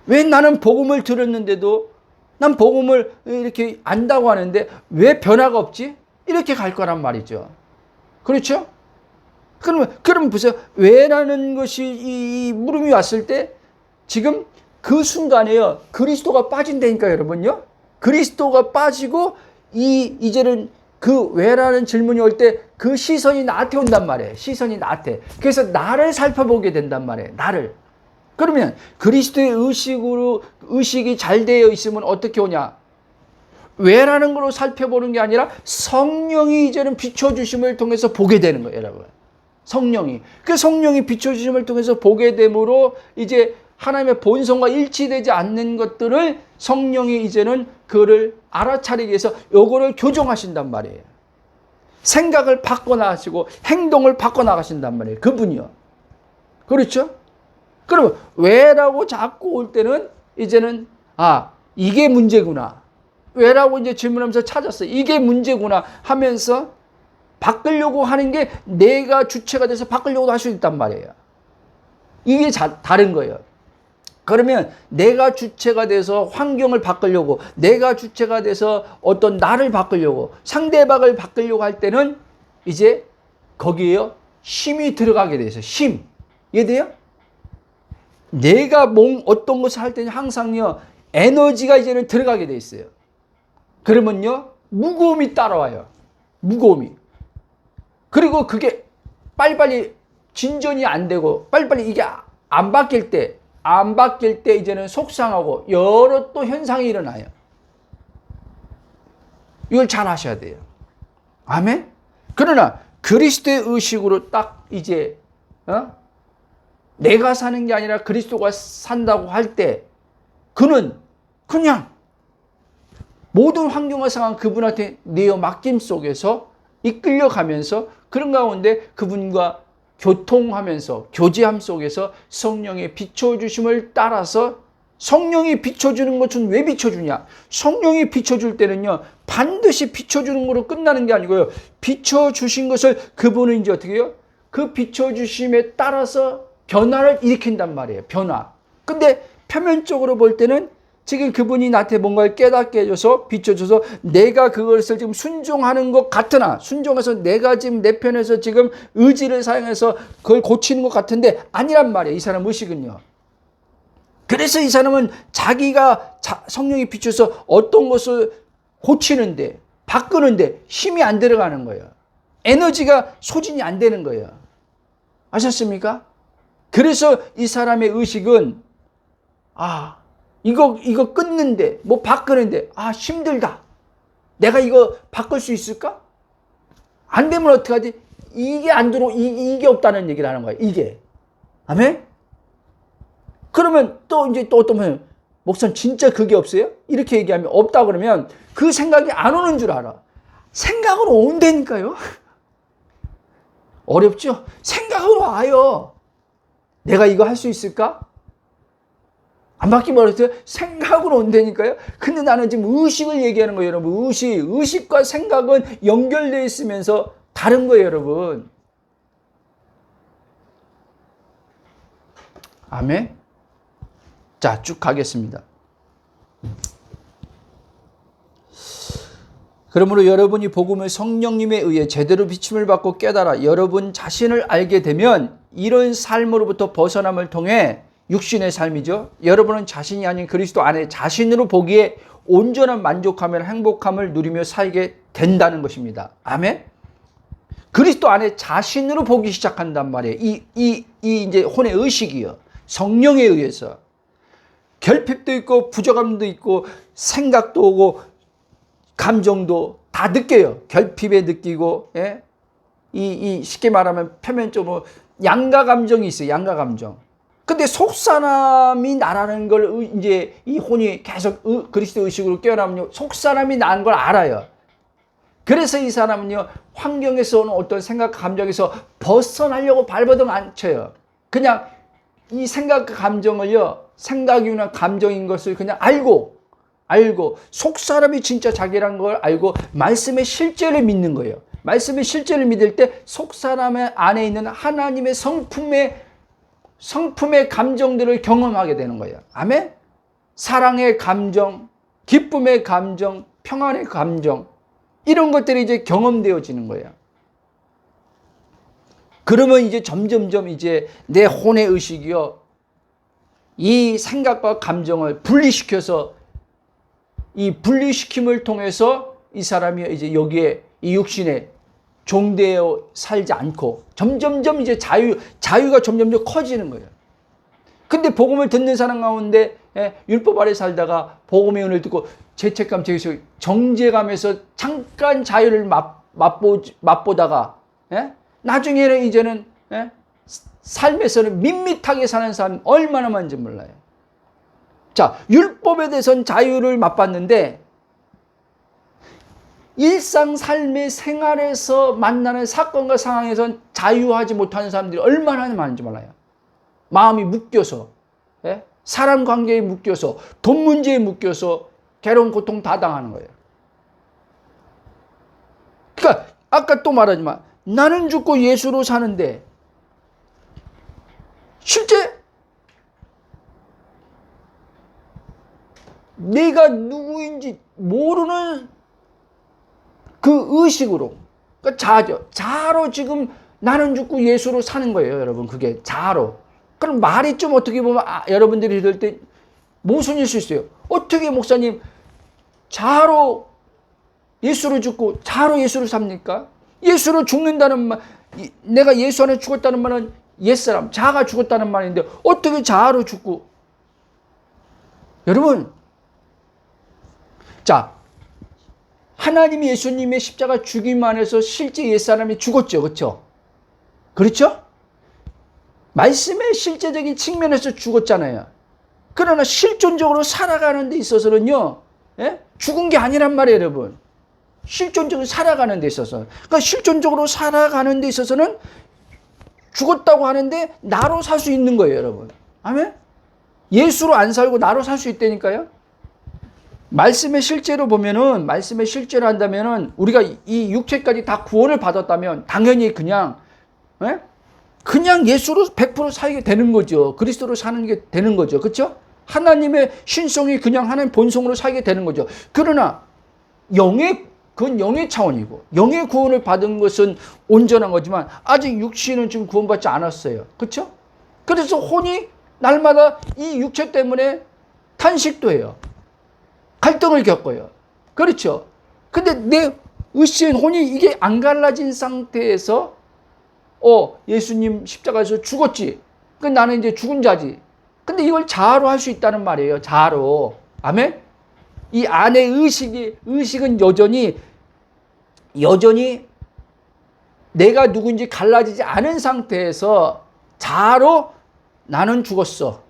왜 나는 복음을 들었는데도 난 복음을 이렇게 안다고 하는데 왜 변화가 없지? 이렇게 갈 거란 말이죠. 그렇죠? 그러면 보세요. 왜라는 것이 이 물음이 왔을 때 지금 그 순간에요. 그리스도가 빠진다니까 여러분요. 그리스도가 빠지고 이제는 그 왜라는 질문이 올 때 그 시선이 나한테 온단 말이에요. 시선이 나한테. 그래서 나를 살펴보게 된단 말이에요. 나를. 그러면 그리스도의 의식이 잘 되어 있으면 어떻게 오냐? 왜라는 걸로 살펴보는 게 아니라 성령이 이제는 비춰주심을 통해서 보게 되는 거예요, 여러분. 성령이. 그 성령이 비춰주심을 통해서 보게 되므로 이제 하나님의 본성과 일치되지 않는 것들을 성령이 이제는 그를 알아차리기 위해서 요거를 교정하신단 말이에요. 생각을 바꿔나가시고 행동을 바꿔나가신단 말이에요. 그분이요. 그렇죠? 그럼 왜라고 자꾸 올 때는 이제는 이게 문제구나. 왜라고 이제 질문하면서 찾았어요. 이게 문제구나 하면서 바꾸려고 하는 게 내가 주체가 돼서 바꾸려고도 할 수 있단 말이에요. 이게 다른 거예요. 그러면 내가 주체가 돼서 환경을 바꾸려고, 내가 주체가 돼서 어떤 나를 바꾸려고, 상대방을 바꾸려고 할 때는 이제 거기에요 힘이 들어가게 돼 있어요. 힘. 이해돼요? 내가 어떤 것을 할 때는 항상요 에너지가 이제는 들어가게 돼 있어요. 그러면요 무거움이 따라와요. 무거움이. 그리고 그게 빨리빨리 진전이 안 되고 빨리빨리 이게 안 바뀔 때 이제는 속상하고 여러 또 현상이 일어나요. 이걸 잘 아셔야 돼요. 아멘? 그러나 그리스도의 의식으로 딱 이제 내가 사는 게 아니라 그리스도가 산다고 할 때 그는 그냥 모든 환경과 상황 그분한테 내어 맡김 속에서 이끌려가면서 그런 가운데 그분과 교통하면서 교제함 속에서 성령의 비춰주심을 따라서 성령이 비춰주는 것은 왜 비춰주냐? 성령이 비춰줄 때는요 반드시 비춰주는 거로 끝나는 게 아니고요 비춰주신 것을 그분은 이제 어떻게 해요? 그 비춰주심에 따라서 변화를 일으킨단 말이에요. 변화. 근데 표면적으로 볼 때는 지금 그분이 나한테 뭔가를 깨닫게 해줘서 비춰줘서 내가 그것을 지금 순종하는 것 같으나 순종해서 내가 지금 내 편에서 지금 의지를 사용해서 그걸 고치는 것 같은데 아니란 말이에요. 이 사람 의식은요. 그래서 이 사람은 자기가 성령이 비춰서 어떤 것을 고치는데 바꾸는데 힘이 안 들어가는 거예요. 에너지가 소진이 안 되는 거예요. 아셨습니까? 그래서 이 사람의 의식은 이거 끊는데 뭐 바꾸는데 힘들다. 내가 이거 바꿀 수 있을까? 안 되면 어떡하지? 이게 안 들어 이게 없다는 얘기를 하는 거예요. 이게. 아멘? 그러면 또 어떤 분은 목사님 진짜 그게 없어요? 이렇게 얘기하면 없다 그러면 그 생각이 안 오는 줄 알아. 생각으로 온다니까요. 어렵죠? 생각으로 와요. 내가 이거 할 수 있을까? 안 바뀌면 어떡해요? 생각으로 온다니까요. 근데 나는 지금 의식을 얘기하는 거예요, 여러분. 의식과 생각은 연결되어 있으면서 다른 거예요, 여러분. 아멘. 자, 쭉 가겠습니다. 그러므로 여러분이 복음을 성령님에 의해 제대로 비침을 받고 깨달아 여러분 자신을 알게 되면 이런 삶으로부터 벗어남을 통해 육신의 삶이죠. 여러분은 자신이 아닌 그리스도 안에 자신으로 보기에 온전한 만족함을 행복함을 누리며 살게 된다는 것입니다. 아멘. 그리스도 안에 자신으로 보기 시작한단 말이에요. 이 이제 혼의 의식이요. 성령에 의해서 결핍도 있고 부족함도 있고 생각도 오고 감정도 다 느껴요. 결핍에 느끼고 쉽게 말하면 표면적으로 양가 감정이 있어요. 양가 감정. 근데 속 사람이 나라는 걸 이제 이 혼이 계속 그리스도 의식으로 깨어나면요. 속 사람이 나는 걸 알아요. 그래서 이 사람은요. 환경에서 오는 어떤 생각 감정에서 벗어나려고 발버둥 안 쳐요. 그냥 이 생각 감정을요. 생각이나 감정인 것을 그냥 알고 속 사람이 진짜 자기라는 걸 알고 말씀의 실제를 믿는 거예요. 말씀의 실제를 믿을 때 속 사람의 안에 있는 하나님의 성품의 감정들을 경험하게 되는 거예요. 아멘? 사랑의 감정, 기쁨의 감정, 평안의 감정, 이런 것들이 이제 경험되어지는 거예요. 그러면 이제 점점점 이제 내 혼의 의식이요, 이 생각과 감정을 분리시켜서 이 분리시킴을 통해서 이 사람이 이제 여기에 이 육신에 종되어 살지 않고 점점점 이제 자유가 점점점 커지는 거예요. 근데 복음을 듣는 사람 가운데 율법 아래 살다가 복음의 은혜를 듣고 죄책감, 정죄감에서 잠깐 자유를 맛보다가 나중에는 이제는 삶에서는 밋밋하게 사는 사람 얼마나 많은지 몰라요. 자, 율법에 대해서는 자유를 맛봤는데 일상 삶의 생활에서 만나는 사건과 상황에선 자유하지 못하는 사람들이 얼마나 많은지 몰라요. 마음이 묶여서, 사람 관계에 묶여서, 돈 문제에 묶여서 괴로운 고통 다 당하는 거예요. 그러니까 아까 또 말하지만 나는 죽고 예수로 사는데 실제 내가 누구인지 모르는 그 의식으로, 그러니까 자로 지금 나는 죽고 예수로 사는 거예요, 여러분. 그게 자로. 그럼 말이 좀 어떻게 보면 여러분들이 들을 때 모순일 수 있어요. 어떻게 목사님 자로 예수로 죽고 자로 예수로 삽니까? 예수로 죽는다는 말, 내가 예수 안에 죽었다는 말은 옛사람, 자가 죽었다는 말인데 어떻게 자로 죽고. 여러분, 자, 하나님이 예수님의 십자가 죽임 안에서 실제 옛사람이 죽었죠. 그렇죠? 그렇죠? 말씀의 실제적인 측면에서 죽었잖아요. 그러나 실존적으로 살아가는 데 있어서는요, 죽은 게 아니란 말이에요, 여러분. 실존적으로 살아가는 데 있어서. 그러니까 실존적으로 살아가는 데 있어서는 죽었다고 하는데 나로 살 수 있는 거예요, 여러분. 아멘? 예수로 안 살고 나로 살 수 있다니까요. 말씀의 실제로 보면은, 말씀의 실제로 한다면은, 우리가 이 육체까지 다 구원을 받았다면, 당연히 그냥 예수로 100% 살게 되는 거죠. 그리스도로 사는 게 되는 거죠. 그렇죠? 하나님의 신성이 그냥 하나님 본성으로 살게 되는 거죠. 그러나, 그건 영의 차원이고, 영의 구원을 받은 것은 온전한 거지만, 아직 육신은 지금 구원받지 않았어요. 그렇죠? 그래서 혼이 날마다 이 육체 때문에 탄식도 해요. 갈등을 겪어요. 그렇죠? 근데 내 의신 혼이 이게 안 갈라진 상태에서 예수님 십자가에서 죽었지. 그 나는 이제 죽은 자지. 근데 이걸 자아로 할 수 있다는 말이에요. 자아로. 아멘? 이 안의 의식은 여전히 내가 누군지 갈라지지 않은 상태에서 자아로 나는 죽었어.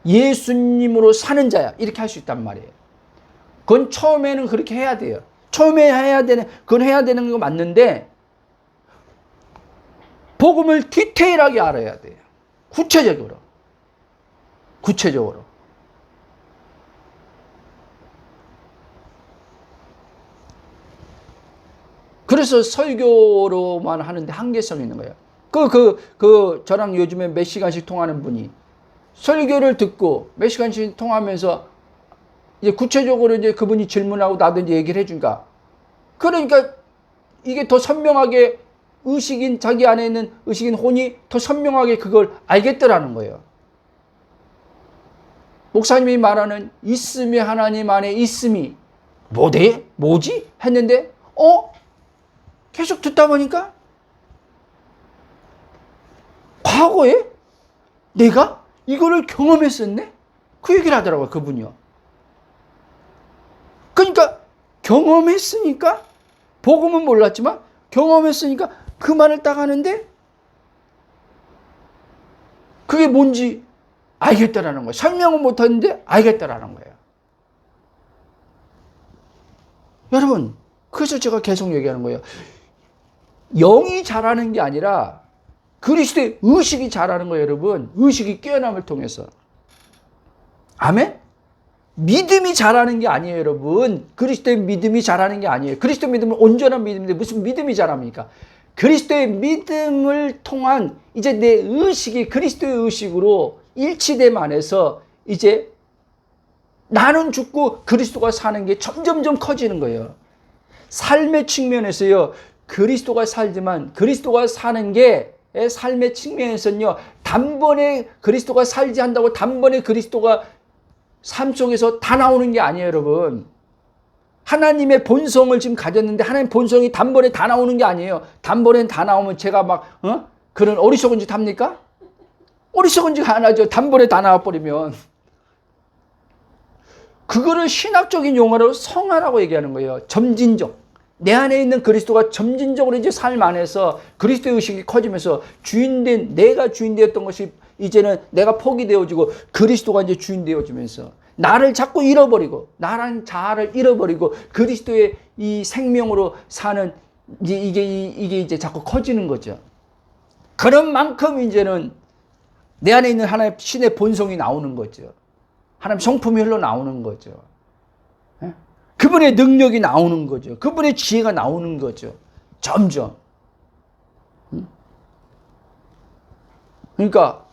예수님으로 사는 자야. 이렇게 할 수 있단 말이에요. 그건 처음에는 그렇게 해야 돼요. 처음에 그건 해야 되는 거 맞는데, 복음을 디테일하게 알아야 돼요. 구체적으로. 그래서 설교로만 하는데 한계성이 있는 거예요. 저랑 요즘에 몇 시간씩 통하는 분이 설교를 듣고 몇 시간씩 통하면서 이제 구체적으로 이제 그분이 질문하고 나도 이제 얘기를 해준다. 그러니까 이게 더 선명하게 자기 안에 있는 의식인 혼이 더 선명하게 그걸 알겠더라는 거예요. 목사님이 말하는 있음이 하나님 안에 있음이 뭐지? 했는데 계속 듣다 보니까 과거에 내가 이거를 경험했었네? 그 얘기를 하더라고요, 그분이요. 그러니까 경험했으니까, 복음은 몰랐지만 경험했으니까 그 말을 딱 하는데 그게 뭔지 알겠다라는 거예요. 설명은 못하는데 알겠다라는 거예요. 여러분, 그래서 제가 계속 얘기하는 거예요. 영이 잘하는 게 아니라 그리스도의 의식이 잘하는 거예요, 여러분. 의식이 깨어남을 통해서. 아멘? 믿음이 자라는 게 아니에요, 여러분. 그리스도의 믿음이 자라는 게 아니에요. 그리스도의 믿음은 온전한 믿음인데 무슨 믿음이 자랍니까? 그리스도의 믿음을 통한 이제 내 의식이 그리스도의 의식으로 일치됨 안에서 이제 나는 죽고 그리스도가 사는 게 점점점 커지는 거예요. 삶의 측면에서요, 그리스도가 살지만 그리스도가 사는 게 삶의 측면에서는요, 단번에 그리스도가 살지 한다고 단번에 그리스도가 삶 속에서 다 나오는 게 아니에요, 여러분. 하나님의 본성을 지금 가졌는데 하나님의 본성이 단번에 다 나오는 게 아니에요. 단번에 다 나오면 제가 막 그런 어리석은 짓 합니까? 어리석은 짓 안 하죠. 단번에 다 나와버리면. 그거를 신학적인 용어로 성화라고 얘기하는 거예요. 점진적. 내 안에 있는 그리스도가 점진적으로 이제 삶 안에서 그리스도의 의식이 커지면서 주인된, 내가 주인되었던 것이 이제는 내가 포기되어지고 그리스도가 이제 주인되어지면서 나를 자꾸 잃어버리고 나란 자아를 잃어버리고 그리스도의 이 생명으로 사는 이게 이제 자꾸 커지는 거죠. 그런 만큼 이제는 내 안에 있는 하나의 신의 본성이 나오는 거죠. 하나님 성품이 흘러나오는 거죠. 그분의 능력이 나오는 거죠. 그분의 지혜가 나오는 거죠. 점점. 그러니까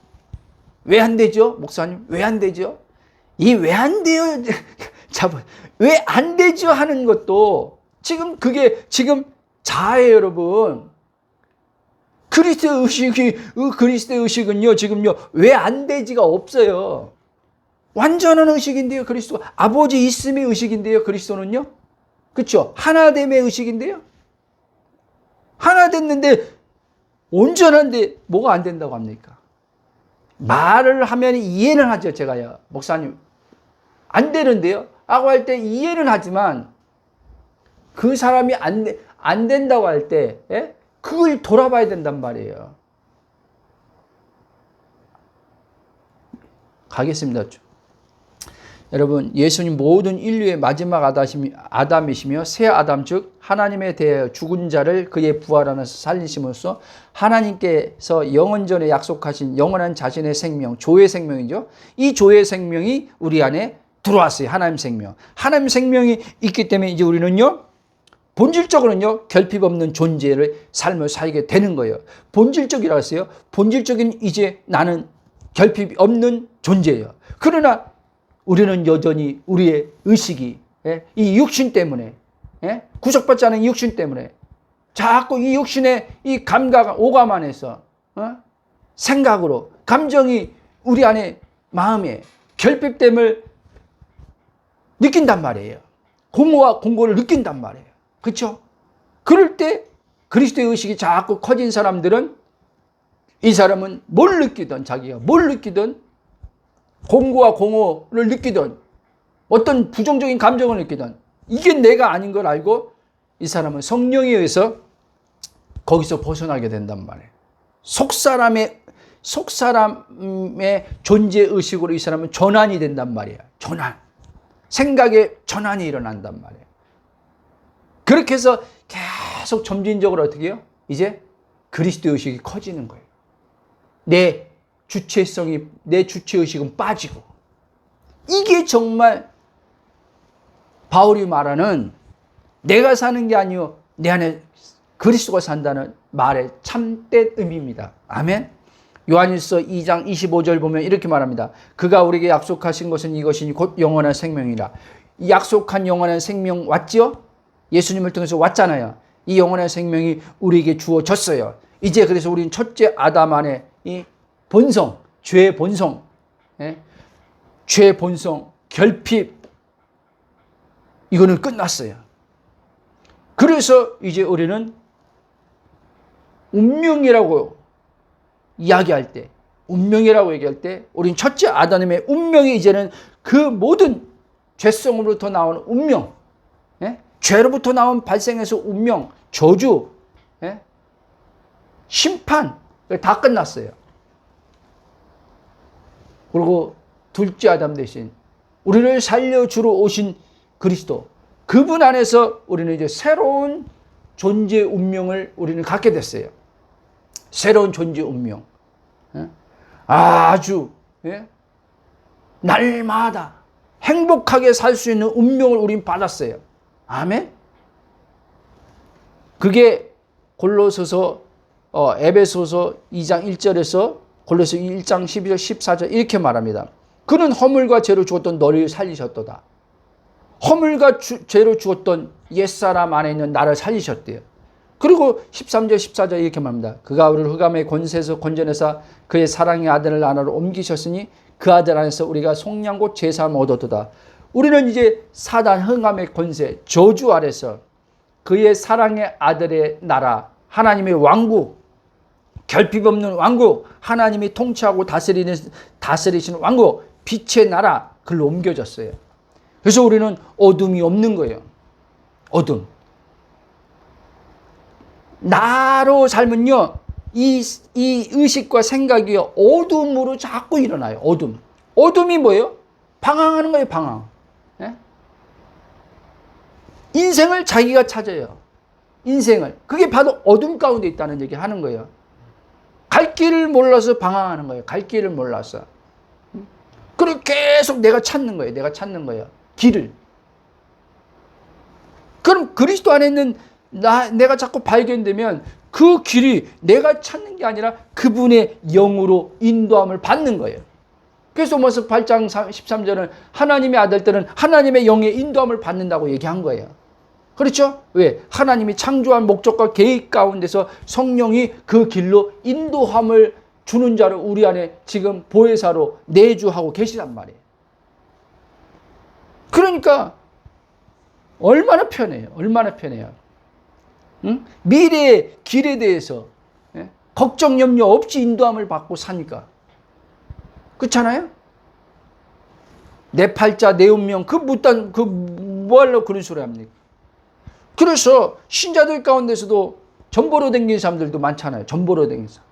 왜 안 되죠? 목사님, 왜 안 되죠? 이 왜 안 돼요? 왜 안 되죠? 하는 것도 지금 그게 지금 자아예요, 여러분. 그리스도의 의식은요, 지금요, 왜 안 되지가 없어요. 완전한 의식인데요, 그리스도가. 아버지 있음의 의식인데요, 그리스도는요. 그렇죠? 하나됨의 의식인데요. 하나 됐는데 온전한데 뭐가 안 된다고 합니까? 말을 하면 이해는 하죠, 제가요. 목사님, 안 되는데요? 라고 할 때 이해는 하지만 그 사람이 안 된다고 할 때, 그걸 돌아봐야 된단 말이에요. 가겠습니다. 여러분, 예수님 모든 인류의 마지막 아담이시며 새 아담, 즉 하나님에 대하여 죽은 자를 그의 부활 안에서 살리심으로써 하나님께서 영원전에 약속하신 영원한 자신의 생명, 조의 생명이죠. 이 조의 생명이 우리 안에 들어왔어요. 하나님 생명. 하나님 생명이 있기 때문에 이제 우리는요, 본질적으로는요, 결핍 없는 존재를 삶을 살게 되는 거예요. 본질적이라고 했어요. 본질적인 이제 나는 결핍이 없는 존재예요. 그러나 우리는 여전히 우리의 의식이, 이 육신 때문에, 구속받지 않은 이 육신 때문에 자꾸 이 육신의 이 감각, 오감 안에서 생각으로, 감정이 우리 안에 마음에 결핍됨을 느낀단 말이에요. 공허와 공고를 느낀단 말이에요. 그렇죠? 그럴 때 그리스도의 의식이 자꾸 커진 사람들은, 이 사람은 뭘 느끼든, 자기가 뭘 느끼든, 공고와 공허를 느끼든 어떤 부정적인 감정을 느끼든 이게 내가 아닌 걸 알고 이 사람은 성령에 의해서 거기서 벗어나게 된단 말이에요. 속사람의 존재의식으로 이 사람은 전환이 된단 말이에요. 전환. 생각의 전환이 일어난단 말이에요. 그렇게 해서 계속 점진적으로 어떻게 해요? 이제 그리스도 의식이 커지는 거예요. 내 주체의식은 빠지고. 이게 정말 바울이 말하는 내가 사는 게 아니요 내 안에 그리스도가 산다는 말의 참된 의미입니다. 아멘. 요한일서 2장 25절 보면 이렇게 말합니다. 그가 우리에게 약속하신 것은 이것이니 곧 영원한 생명이라. 이 약속한 영원한 생명 왔지요? 예수님을 통해서 왔잖아요. 이 영원한 생명이 우리에게 주어졌어요. 이제 그래서 우리는 첫째 아담 안에 이 본성, 죄의 본성, 죄의 본성, 결핍, 이거는 끝났어요. 그래서 이제 우리는 운명이라고 이야기할 때, 우리는 첫째 아담의 운명이 이제는 그 모든 죄성으로부터 나오는 운명, 죄로부터 나온 발생해서 운명, 저주, 심판, 다 끝났어요. 그리고 둘째 아담 대신 우리를 살려주러 오신 그리스도, 그분 안에서 우리는 이제 새로운 존재 운명을 우리는 갖게 됐어요. 새로운 존재 운명. 아주 날마다 행복하게 살 수 있는 운명을 우린 받았어요. 아멘. 그게 골로새서 에베소서 2장 1절에서 골로새 1장 12절 14절 이렇게 말합니다. 그는 허물과 죄로 죽었던 너를 살리셨도다. 허물과 죄로 죽었던 옛사람 안에 있는 나를 살리셨대요. 그리고 13절 14절 이렇게 말합니다. 그가 우리를 흑암의 권세에서 건져내사 그의 사랑의 아들을 나라로 옮기셨으니 그 아들 안에서 우리가 속량 곧 제사함을 얻었도다. 우리는 이제 사단 흑암의 권세 저주 아래서 그의 사랑의 아들의 나라 하나님의 왕국 결핍 없는 왕국 하나님이 통치하고 다스리시는 왕국 빛의 나라 글로 옮겨졌어요. 그래서 우리는 어둠이 없는 거예요. 어둠. 나로 살면요 이 의식과 생각이 어둠으로 자꾸 일어나요. 어둠. 어둠이 뭐예요? 방황하는 거예요. 방황. 예? 인생을 자기가 찾아요. 인생을. 그게 바로 어둠 가운데 있다는 얘기 하는 거예요. 갈 길을 몰라서 방황하는 거예요. 갈 길을 몰라서. 그리고 계속 내가 찾는 거예요. 내가 찾는 거예요. 길을. 그럼 그리스도 안에 있는 내가 자꾸 발견되면 그 길이 내가 찾는 게 아니라 그분의 영으로 인도함을 받는 거예요. 그래서 로마서 8장 13절은 하나님의 아들들은 하나님의 영의 인도함을 받는다고 얘기한 거예요. 그렇죠? 왜? 하나님이 창조한 목적과 계획 가운데서 성령이 그 길로 인도함을 주는 자를 우리 안에 지금 보혜사로 내주하고 계시단 말이에요. 그러니까 얼마나 편해요. 얼마나 편해요. 응? 미래의 길에 대해서 걱정 염려 없이 인도함을 받고 사니까. 그렇잖아요? 내 팔자 내 운명 뭐하려고 그런 소리 합니까? 그래서 신자들 가운데서도 전보로 댕기는 사람들도 많잖아요. 전보로 댕기는 사람.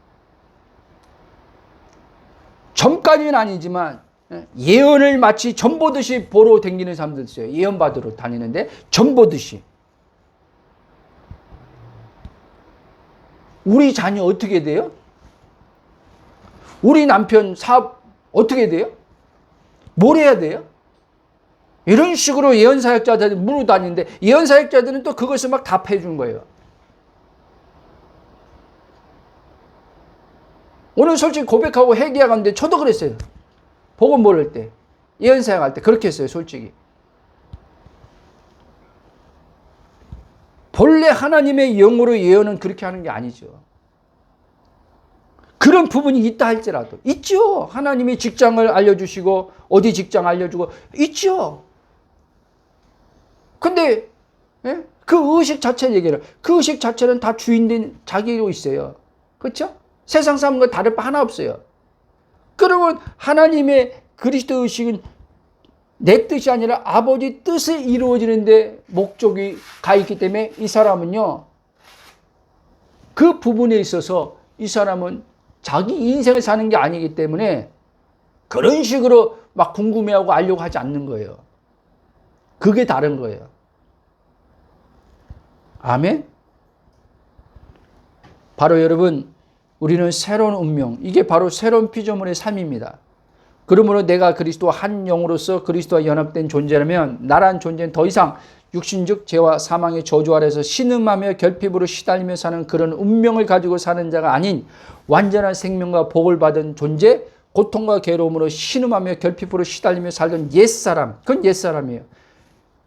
전까지는 아니지만 예언을 마치 전보듯이 보러 댕기는 사람들 있어요. 예언 받으러 다니는데 전보듯이. 우리 자녀 어떻게 돼요? 우리 남편 사업 어떻게 돼요? 뭘 해야 돼요? 이런 식으로 예언사역자들이 물어 다니는데 예언사역자들은 또 그것을 막 답해 준 거예요. 오늘 솔직히 고백하고 회개하는데 저도 그랬어요. 복음 모를 때 예언사역 할 때 그렇게 했어요. 솔직히. 본래 하나님의 영으로 예언은 그렇게 하는 게 아니죠. 그런 부분이 있다 할지라도 있죠. 하나님이 직장을 알려주시고 어디 직장 알려주고 있죠. 근데 그 의식 자체 얘기를 그 의식 자체는 다 주인된 자기로 있어요. 그렇죠? 세상 사람과 다를 바 하나 없어요. 그러면 하나님의 그리스도 의식은 내 뜻이 아니라 아버지 뜻이 이루어지는데 목적이 가 있기 때문에 이 사람은요 그 부분에 있어서 이 사람은 자기 인생을 사는 게 아니기 때문에 그런 식으로 막 궁금해하고 알려고 하지 않는 거예요. 그게 다른 거예요. 아멘? 바로 여러분 우리는 새로운 운명, 이게 바로 새로운 피조물의 삶입니다. 그러므로 내가 그리스도와 한 영으로서 그리스도와 연합된 존재라면 나란 존재는 더 이상 육신적 죄와 사망의 저주 아래서 신음하며 결핍으로 시달리며 사는 그런 운명을 가지고 사는 자가 아닌 완전한 생명과 복을 받은 존재, 고통과 괴로움으로 신음하며 결핍으로 시달리며 살던 옛사람, 그건 옛사람이에요.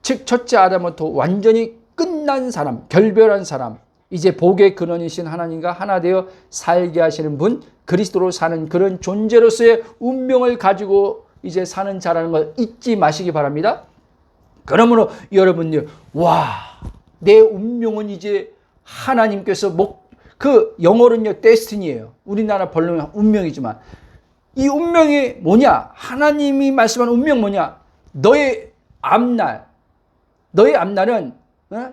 즉 첫째 아담부터 완전히 끝난 사람, 결별한 사람, 이제 복의 근원이신 하나님과 하나 되어 살게 하시는 분, 그리스도로 사는 그런 존재로서의 운명을 가지고 이제 사는 자라는 걸 잊지 마시기 바랍니다. 그러므로 여러분들, 내 운명은 이제 하나님께서 그 영어로는요 데스티니예요. 우리나라 번역은 운명이지만 이 운명이 뭐냐? 하나님이 말씀한 운명 뭐냐? 너의 앞날은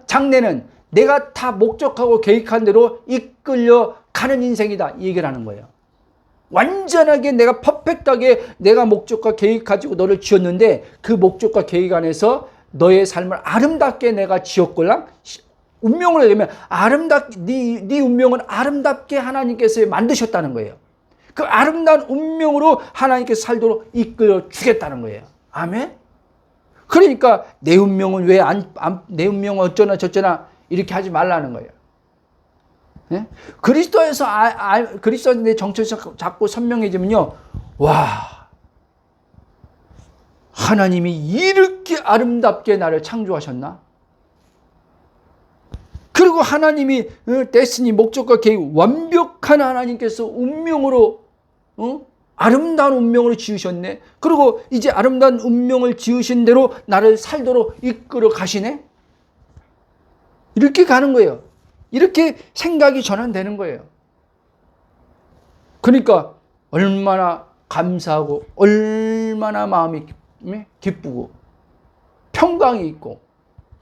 장래는 내가 다 목적하고 계획한 대로 이끌려 가는 인생이다. 이 얘기를 하는 거예요. 완전하게 내가 퍼펙트하게 내가 목적과 계획 가지고 너를 지었는데 그 목적과 계획 안에서 너의 삶을 아름답게 내가 지었걸랑 운명을 얘기하면 네 운명은 아름답게 하나님께서 만드셨다는 거예요. 그 아름다운 운명으로 하나님께 살도록 이끌어 주겠다는 거예요. 아멘? 그러니까 내 운명은 내 운명은 어쩌나 저쩌나 이렇게 하지 말라는 거예요. 예? 그리스도에서 그리스도에 내 정체를 잡고 선명해지면요, 와, 하나님이 이렇게 아름답게 나를 창조하셨나? 그리고 하나님이 데스니 목적과 계획 완벽한 하나님께서 운명으로 아름다운 운명으로 지으셨네. 그리고 이제 아름다운 운명을 지으신 대로 나를 살도록 이끌어 가시네. 이렇게 가는 거예요. 이렇게 생각이 전환되는 거예요. 그러니까 얼마나 감사하고 얼마나 마음이 기쁘고 평강이 있고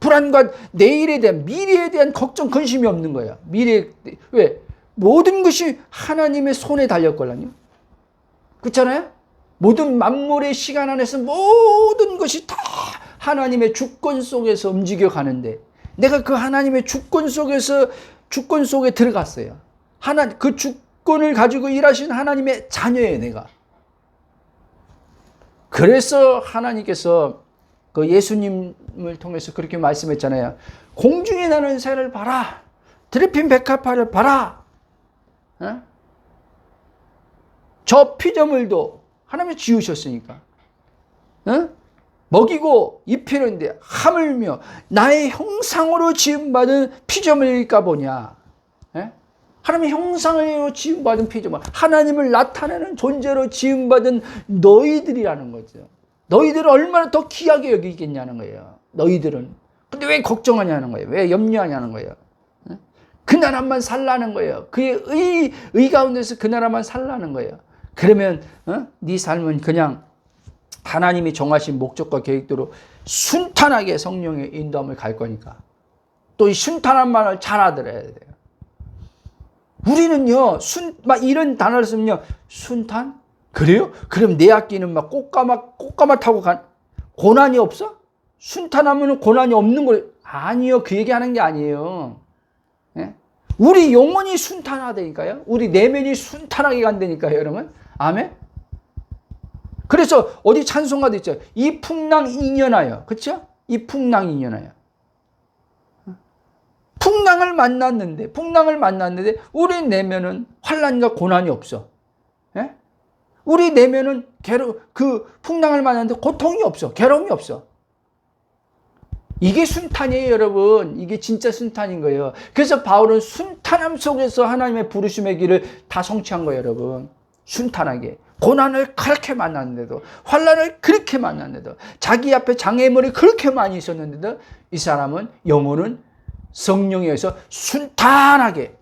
불안과 내일에 대한 미래에 대한 걱정 근심이 없는 거야. 왜? 모든 것이 하나님의 손에 달렸걸랑요. 그렇잖아요? 모든 만물의 시간 안에서 모든 것이 다 하나님의 주권 속에서 움직여 가는데 내가 그 하나님의 주권 속에 들어갔어요. 그 주권을 가지고 일하신 하나님의 자녀예요, 내가. 그래서 하나님께서 그 예수님을 통해서 그렇게 말씀했잖아요. 공중에 나는 새를 봐라. 드레핀 백합화를 봐라. 어? 저 피조물도 하나님이 지으셨으니까. 어? 먹이고 입히는데 하물며 나의 형상으로 지음받은 피조물일까 보냐. 예? 하나님의 형상으로 지음받은 피조물, 하나님을 나타내는 존재로 지음받은 너희들이라는 거죠. 너희들은 얼마나 더 귀하게 여기겠냐는 거예요. 너희들은. 근데 왜 걱정하냐는 거예요. 왜 염려하냐는 거예요. 예? 그 나라만 살라는 거예요. 그의 의 가운데서 그 나라만 살라는 거예요. 그러면 네 삶은 그냥 하나님이 정하신 목적과 계획대로 순탄하게 성령의 인도함을 갈 거니까. 또 이 순탄한 말을 잘 알아들어야 돼요. 우리는요, 막 이런 단어를 쓰면요, 순탄? 그래요? 그럼 내 악기는 막 꽃가마 타고 고난이 없어? 순탄하면 고난이 없는 걸, 아니요. 그 얘기 하는 게 아니에요. 예? 우리 영혼이 순탄하다니까요. 우리 내면이 순탄하게 간다니까요, 여러분. 아멘? 그래서 어디 찬송가도 있죠. 이 풍랑 인연하여. 그렇죠? 이 풍랑 인연하여. 풍랑을 만났는데 우리 내면은 환난과 고난이 없어. 예? 우리 내면은 그 풍랑을 만났는데 고통이 없어. 괴로움이 없어. 이게 순탄이에요, 여러분. 이게 진짜 순탄인 거예요. 그래서 바울은 순탄함 속에서 하나님의 부르심의 길을 다 성취한 거예요, 여러분. 순탄하게. 고난을 그렇게 만났는데도, 환난을 그렇게 만났는데도, 자기 앞에 장애물이 그렇게 많이 있었는데도 이 사람은 영혼은 성령에 의해서 순탄하게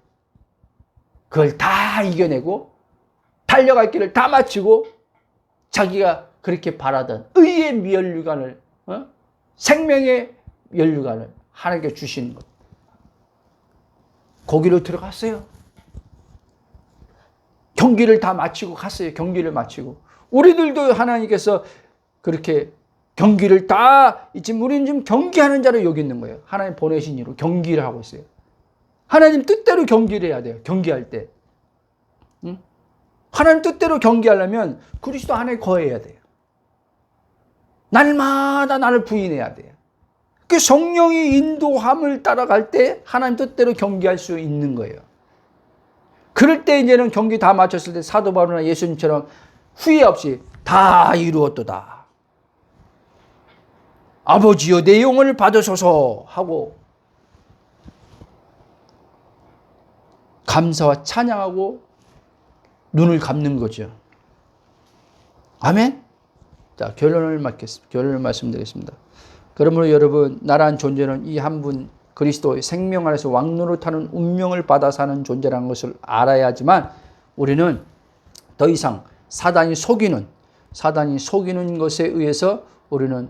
그걸 다 이겨내고 달려갈 길을 다 마치고 자기가 그렇게 바라던 의의 연류관을, 생명의 연류관을 하나님께 주신 것. 거기로 들어갔어요. 경기를 다 마치고 갔어요. 경기를 마치고. 우리들도 하나님께서 그렇게 경기를 다, 지금 우리는 지금 경기하는 자로 여기 있는 거예요. 하나님 보내신 이로 경기를 하고 있어요. 하나님 뜻대로 경기를 해야 돼요. 경기할 때. 응? 하나님 뜻대로 경기하려면 그리스도 안에 거해야 돼요. 날마다 나를 부인해야 돼요. 그 성령이 인도함을 따라갈 때 하나님 뜻대로 경기할 수 있는 거예요. 그럴 때 이제는 경기 다 마쳤을 때 사도 바울이나 예수님처럼 후회 없이 다 이루었도다. 아버지여 내 영혼을 받으소서 하고 감사와 찬양하고 눈을 감는 거죠. 아멘? 자, 결론을 말씀드리겠습니다. 그러므로 여러분, 나라는 존재는 이 한 분 그리스도의 생명 안에서 왕노릇하는 운명을 받아 사는 존재라는 것을 알아야 하지만 우리는 더 이상 사단이 속이는 것에 의해서 우리는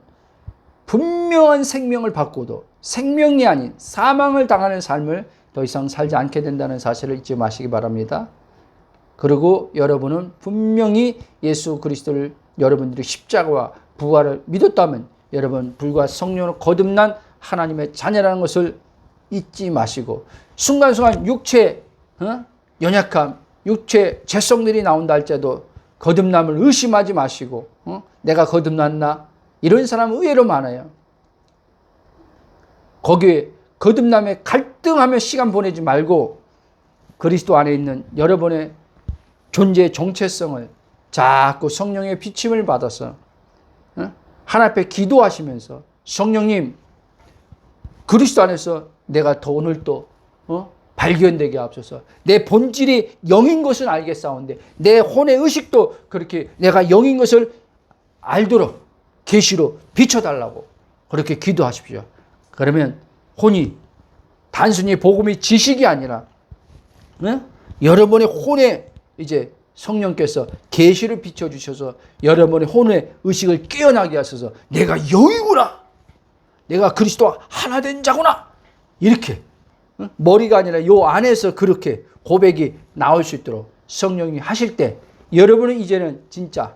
분명한 생명을 받고도 생명이 아닌 사망을 당하는 삶을 더 이상 살지 않게 된다는 사실을 잊지 마시기 바랍니다. 그리고 여러분은 분명히 예수 그리스도를 여러분들이 십자가와 부활을 믿었다면 여러분 불과 성령으로 거듭난 하나님의 자녀라는 것을 잊지 마시고 순간순간 육체의 연약함, 육체 죄성들이 나온다 할지라도 거듭남을 의심하지 마시고 내가 거듭났나? 이런 사람은 의외로 많아요. 거기에 거듭남에 갈등하며 시간 보내지 말고 그리스도 안에 있는 여러분의 존재의 정체성을 자꾸 성령의 비침을 받아서 하나님 앞에 기도하시면서 성령님, 그리스도 안에서 내가 더 오늘 또 발견되게 하옵소서. 내 본질이 영인 것은 알겠사온데 내 혼의 의식도 그렇게 내가 영인 것을 알도록 계시로 비춰달라고 그렇게 기도하십시오. 그러면 혼이 단순히 복음이 지식이 아니라 여러분의 혼에 이제 성령께서 계시를 비춰주셔서 여러분의 혼의 의식을 깨어나게 하셔서 내가 영이구나, 내가 그리스도와 하나 된 자구나, 이렇게 머리가 아니라 요 안에서 그렇게 고백이 나올 수 있도록 성령이 하실 때 여러분은 이제는 진짜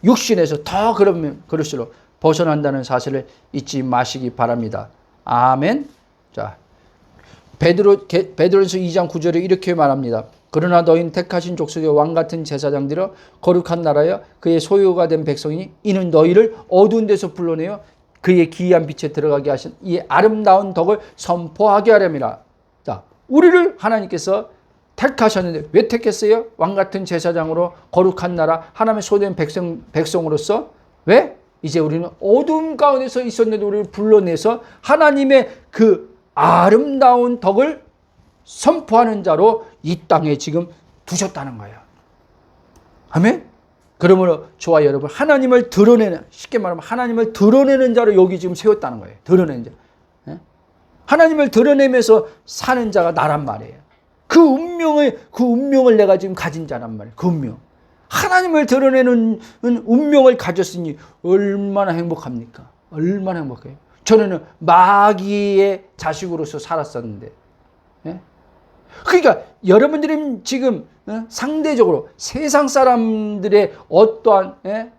육신에서 더 그럴수록 벗어난다는 사실을 잊지 마시기 바랍니다. 아멘. 자, 베드로전서 2장 9절에 이렇게 말합니다. 그러나 너희는 택하신 족속의 왕같은 제사장들여 거룩한 나라여 그의 소유가 된 백성이니 이는 너희를 어두운 데서 불러내어 그의 기이한 빛에 들어가게 하신 이 아름다운 덕을 선포하게 하렵니다. 자, 우리를 하나님께서 택하셨는데 왜 택했어요? 왕같은 제사장으로 거룩한 나라 하나님의 소유된 백성으로서. 왜? 이제 우리는 어두운 가운데서 있었는데 우리를 불러내서 하나님의 그 아름다운 덕을 선포하는 자로 이 땅에 지금 두셨다는 거예요. 아멘? 그러므로 저와 여러분 하나님을 드러내는, 쉽게 말하면 하나님을 드러내는 자로 여기 지금 세웠다는 거예요. 드러내는 자. 하나님을 드러내면서 사는 자가 나란 말이에요. 그 운명을 내가 지금 가진 자란 말이에요. 그 운명. 하나님을 드러내는 운명을 가졌으니 얼마나 행복합니까? 얼마나 행복해요. 저는 마귀의 자식으로서 살았었는데. 그러니까 여러분들은 지금 상대적으로 세상 사람들의 어떠한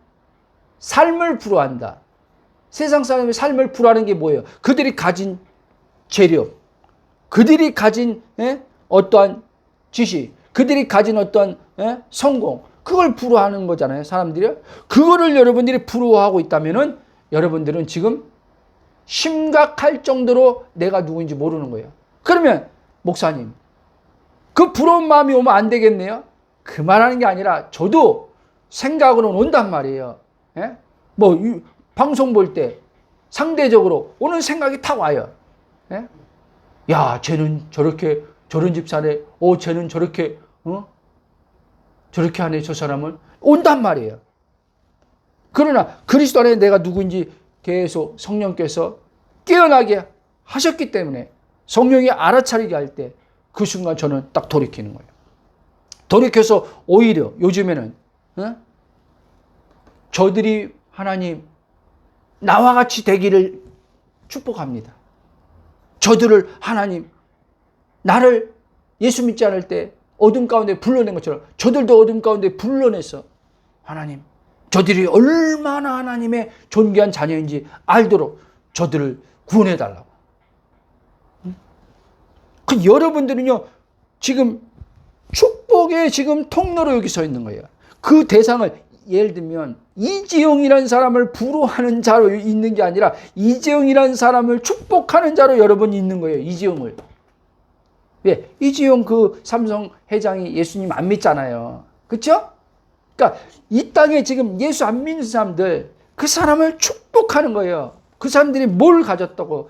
삶을 불허한다. 세상 사람의 삶을 불허하는 게 뭐예요? 그들이 가진 재력, 그들이 가진 어떠한 지식, 그들이 가진 어떠한 성공, 그걸 불허하는 거잖아요. 사람들이. 그거를 여러분들이 불허하고 있다면은 여러분들은 지금 심각할 정도로 내가 누구인지 모르는 거예요. 그러면 목사님, 그 부러운 마음이 오면 안 되겠네요. 그 말하는 게 아니라 저도 생각으로는 온단 말이에요. 뭐 방송 볼 때 상대적으로 오는 생각이 탁 와요. 야, 쟤는 저렇게 저런 집사네. 쟤는 저렇게 저렇게 하네. 저 사람은 온단 말이에요. 그러나 그리스도 안에 내가 누구인지 계속 성령께서 깨어나게 하셨기 때문에 성령이 알아차리게 할 때 그 순간 저는 딱 돌이키는 거예요. 돌이켜서 오히려 요즘에는 저들이 하나님 나와 같이 되기를 축복합니다. 저들을 하나님 나를 예수 믿지 않을 때 어둠 가운데 불러낸 것처럼 저들도 어둠 가운데 불러내서 하나님 저들이 얼마나 하나님의 존귀한 자녀인지 알도록 저들을 구원해달라고. 그 여러분들은요 지금 축복의 지금 통로로 여기 서 있는 거예요. 그 대상을 예를 들면 이지영이라는 사람을 부러워하는 자로 있는 게 아니라 이지영이라는 사람을 축복하는 자로 여러분이 있는 거예요. 이지영을. 왜? 이지영 그 삼성 회장이 예수님 안 믿잖아요. 그렇죠? 그러니까 이 땅에 지금 예수 안 믿는 사람들 그 사람을 축복하는 거예요. 그 사람들이 뭘 가졌다고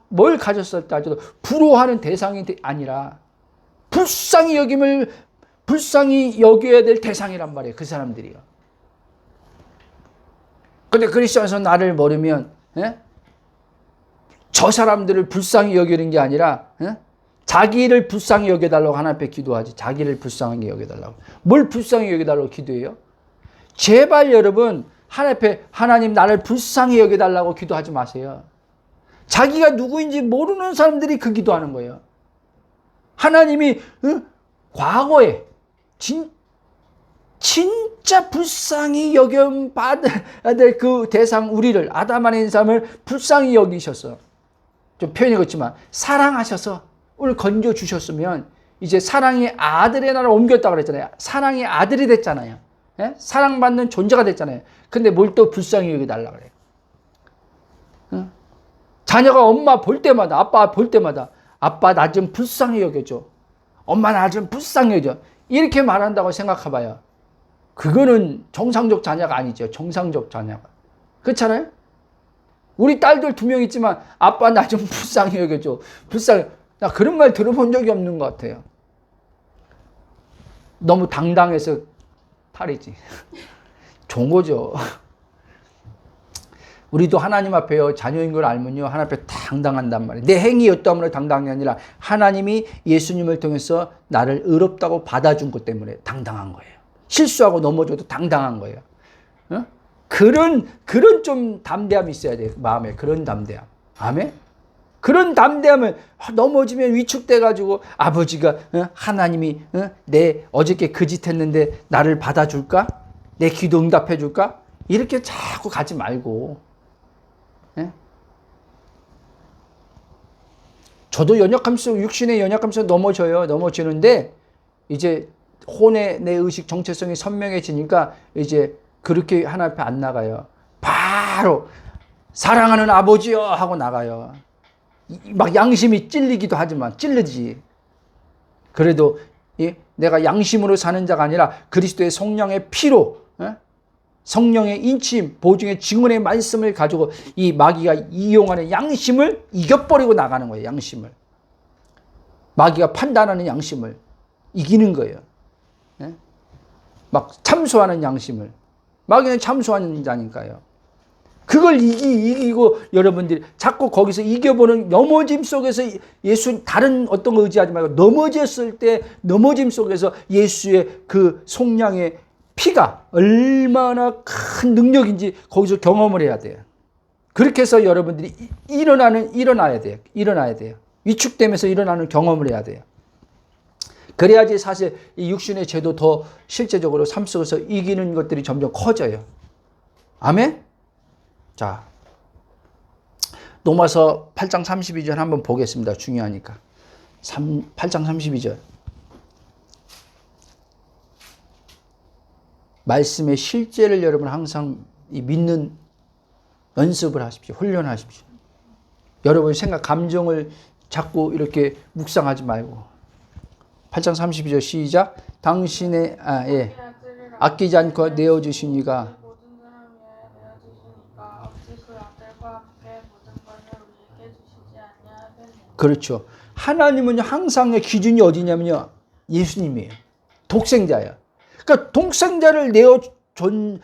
뭘 가졌을까 하죠. 부러워하는 대상이 아니라 불쌍히 여겨야 될 대상이란 말이에요. 그 사람들이요. 근데 그리스도에서 나를 모르면 저 사람들을 불쌍히 여기는 게 아니라 자기를 불쌍히 여겨달라고 하나님 앞에 기도하지. 자기를 불쌍하게 여겨달라고. 뭘 불쌍히 여겨달라고 기도해요? 제발 여러분 하나님 앞에 하나님 나를 불쌍히 여겨달라고 기도하지 마세요. 자기가 누구인지 모르는 사람들이 그 기도하는 거예요. 하나님이 과거에 진짜 불쌍히 여겨받아야 될 그 대상 우리를 아담 안에 있는 사람을 불쌍히 여기셔서 좀 표현이 그렇지만 사랑하셔서 오늘 건져주셨으면 이제 사랑의 아들의 나라로 옮겼다고 그랬잖아요. 사랑의 아들이 됐잖아요. 예? 사랑받는 존재가 됐잖아요. 근데 뭘 또 불쌍히 여겨달라 그래요. 응? 자녀가 엄마 볼 때마다, 아빠 볼 때마다, 아빠 나 좀 불쌍히 여겨줘. 엄마 나 좀 불쌍히 여겨줘. 이렇게 말한다고 생각해봐요. 그거는 정상적 자녀가 아니죠. 정상적 자녀가. 그렇잖아요? 우리 딸들 2명 있지만 아빠 나 좀 불쌍히 여겨줘. 불쌍히. 나 그런 말 들어본 적이 없는 것 같아요. 너무 당당해서 탈이지. 좋은 거죠. 우리도 하나님 앞에요. 자녀인 걸 알면요. 하나님 앞에 당당한단 말이에요. 내 행위 어떠함으로 당당한 게 아니라 하나님이 예수님을 통해서 나를 의롭다고 받아준 것 때문에 당당한 거예요. 실수하고 넘어져도 당당한 거예요. 어? 그런 좀 담대함이 있어야 돼요. 마음에 그런 담대함. 아멘? 그런 담대함을 넘어지면 위축돼가지고 아버지가 하나님이 내 어저께 그 짓 했는데 나를 받아줄까? 내 기도 응답해줄까? 이렇게 자꾸 가지 말고. 예? 저도 연약함속 육신의 연약함속 넘어져요. 넘어지는데 이제 혼의 내 의식 정체성이 선명해지니까 이제 그렇게 하나님 앞에 안 나가요. 바로 사랑하는 아버지요 하고 나가요. 막 양심이 찔리기도 하지만 찔르지. 그래도 내가 양심으로 사는 자가 아니라 그리스도의 성령의 피로 성령의 인침, 보증의 증언의 말씀을 가지고 이 마귀가 이용하는 양심을 이겨버리고 나가는 거예요. 양심을. 마귀가 판단하는 양심을 이기는 거예요. 막 참소하는 양심을. 마귀는 참소하는 자니까요. 그걸 이기고 여러분들이 자꾸 거기서 이겨보는 넘어짐 속에서 예수 다른 어떤 거 의지하지 말고 넘어졌을 때 넘어짐 속에서 예수의 그 속량의 피가 얼마나 큰 능력인지 거기서 경험을 해야 돼요. 그렇게 해서 여러분들이 일어나야 돼요. 위축되면서 일어나는 경험을 해야 돼요. 그래야지 사실 이 육신의 죄도 더 실제적으로 삶 속에서 이기는 것들이 점점 커져요. 아멘? 자, 로마서 8장 32절 한번 보겠습니다. 중요하니까. 8장 32절. 말씀의 실제를 여러분 항상 믿는 연습을 하십시오. 훈련하십시오. 여러분 생각, 감정을 자꾸 이렇게 묵상하지 말고. 8장 32절 시작. 당신의 아끼지 않고 내어주신 이가 그렇죠. 하나님은 항상의 기준이 어디냐면요. 예수님이에요. 독생자예요. 그러니까 독생자를 내어준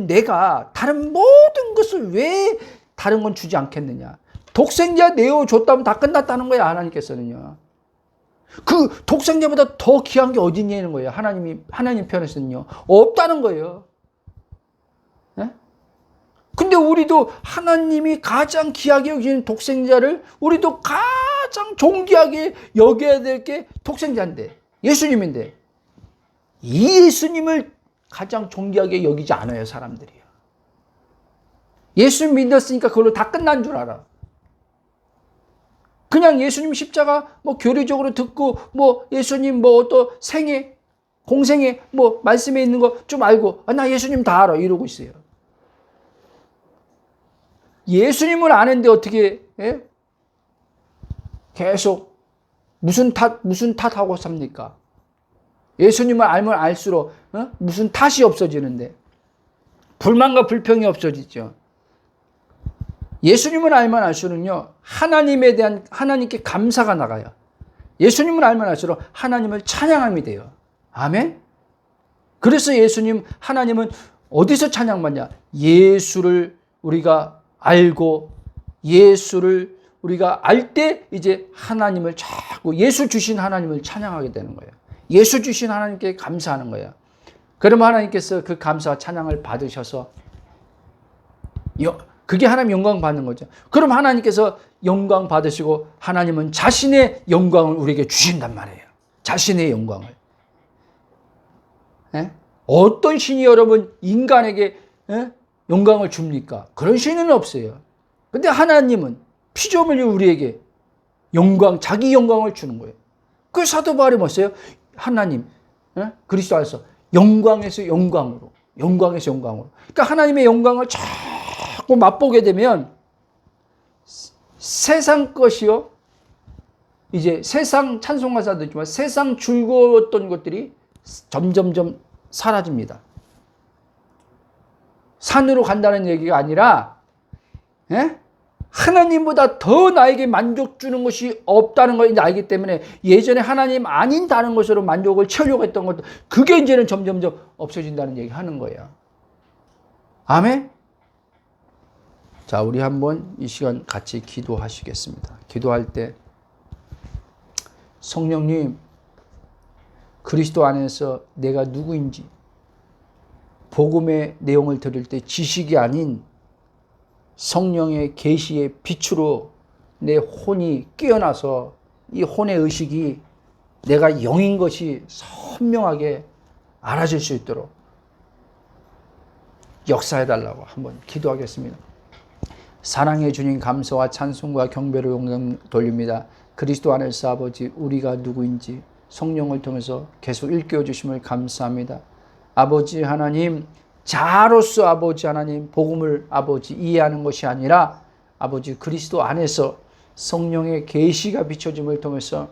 내가 다른 모든 것을 왜 다른 건 주지 않겠느냐. 독생자 내어줬다면 다 끝났다는 거예요. 하나님께서는요. 그 독생자보다 더 귀한 게 어디 있냐는 거예요. 하나님 편에서는요. 없다는 거예요. 네? 근데 우리도 하나님이 가장 귀하게 여기는 독생자를 우리도 가장 존귀하게 여겨야 될 게 독생자인데, 예수님인데, 이 예수님을 가장 존귀하게 여기지 않아요, 사람들이요. 예수 믿었으니까 그걸로 다 끝난 줄 알아. 그냥 예수님 십자가 뭐 교리적으로 듣고 뭐 예수님 뭐 또 생애 공생애 뭐 말씀에 있는 거 좀 알고 나 예수님 다 알아 이러고 있어요. 예수님을 아는데 어떻게 계속 무슨 탓하고 삽니까? 예수님을 알면 알수록 무슨 탓이 없어지는데 불만과 불평이 없어지죠. 예수님을 알면 알수록요, 하나님에 대한, 하나님께 감사가 나가요. 예수님을 알면 알수록 하나님을 찬양함이 돼요. 아멘? 그래서 하나님은 어디서 찬양받냐? 예수를 우리가 알고, 예수를 우리가 알 때 이제 하나님을 자꾸, 예수 주신 하나님을 찬양하게 되는 거예요. 예수 주신 하나님께 감사하는 거예요. 그러면 하나님께서 그 감사와 찬양을 받으셔서, 그게 하나님 영광 받는 거죠. 그럼 하나님께서 영광 받으시고 하나님은 자신의 영광을 우리에게 주신단 말이에요. 자신의 영광을. 어떤 신이 여러분 인간에게 영광을 줍니까? 그런 신은 없어요. 근데 하나님은 피조물이 우리에게 영광, 자기 영광을 주는 거예요. 그 사도 바울이 뭐였어요? 하나님, 그리스도 안에서 영광에서 영광으로, 영광에서 영광으로. 그러니까 하나님의 영광을 자꾸 맛보게 되면 세상 것이요, 이제 세상 찬송가사도 있지만 세상 즐거웠던 것들이 점점점 사라집니다. 산으로 간다는 얘기가 아니라 하나님보다 더 나에게 만족 주는 것이 없다는 걸 이제 알기 때문에 예전에 하나님 아닌 다른 것으로 만족을 채우려고 했던 것도 그게 이제는 점점점 없어진다는 얘기 하는 거예요. 아멘? 자, 우리 한번 이 시간 같이 기도하시겠습니다. 기도할 때 성령님, 그리스도 안에서 내가 누구인지 복음의 내용을 들을 때 지식이 아닌 성령의 계시의 빛으로 내 혼이 깨어나서 이 혼의 의식이 내가 영인 것이 선명하게 알아질 수 있도록 역사해달라고 한번 기도하겠습니다. 사랑의 주님, 감사와 찬송과 경배를 영광 돌립니다. 그리스도 안에서 아버지, 우리가 누구인지 성령을 통해서 계속 일깨워 주심을 감사합니다. 아버지 하나님, 자로서 아버지 하나님 복음을 아버지 이해하는 것이 아니라 아버지 그리스도 안에서 성령의 계시가 비춰짐을 통해서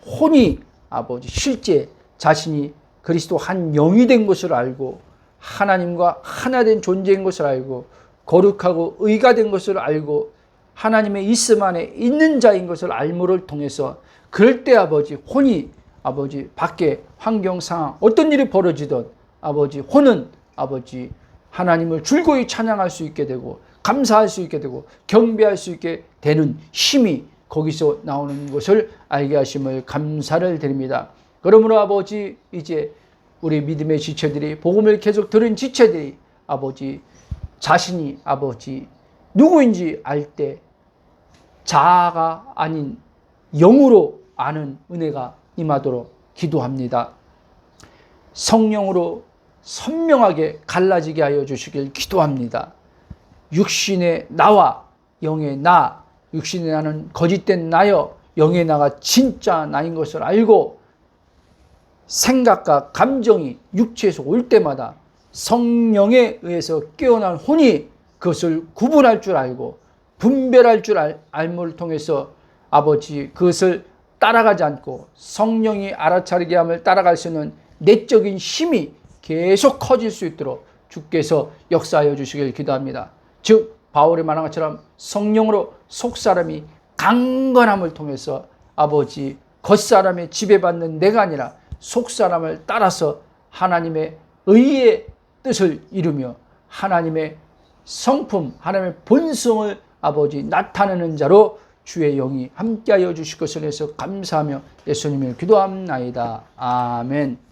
혼이 아버지 실제 자신이 그리스도 한 영이 된 것을 알고 하나님과 하나 된 존재인 것을 알고 거룩하고 의가 된 것을 알고 하나님의 있음 안에 있는 자인 것을 알므를 통해서 그럴 때 아버지 혼이 아버지 밖에 환경 상황 어떤 일이 벌어지든 아버지 혼은 아버지 하나님을 줄고이 찬양할 수 있게 되고 감사할 수 있게 되고 경배할 수 있게 되는 힘이 거기서 나오는 것을 알게 하심을 감사를 드립니다. 그러므로 아버지 이제 우리 믿음의 지체들이 복음을 계속 들은 지체들이 아버지 자신이 아버지 누구인지 알 때 자아가 아닌 영으로 아는 은혜가 임하도록 기도합니다. 성령으로 선명하게 갈라지게 하여 주시길 기도합니다. 육신의 나와 영의 나, 육신의 나는 거짓된 나여 영의 나가 진짜 나인 것을 알고 생각과 감정이 육체에서 올 때마다 성령에 의해서 깨어난 혼이 그것을 구분할 줄 알고 분별할 줄 알므를 통해서 아버지 그것을 따라가지 않고 성령이 알아차리게 함을 따라갈 수 있는 내적인 힘이 계속 커질 수 있도록 주께서 역사하여 주시길 기도합니다. 즉 바울이 말한 것처럼 성령으로 속사람이 강건함을 통해서 아버지 겉사람의 지배받는 내가 아니라 속사람을 따라서 하나님의 의의 뜻을 이루며 하나님의 성품, 하나님의 본성을 아버지 나타내는 자로 주의 영이 함께하여 주실 것을 해서 감사하며 예수님을 기도합나이다. 아멘.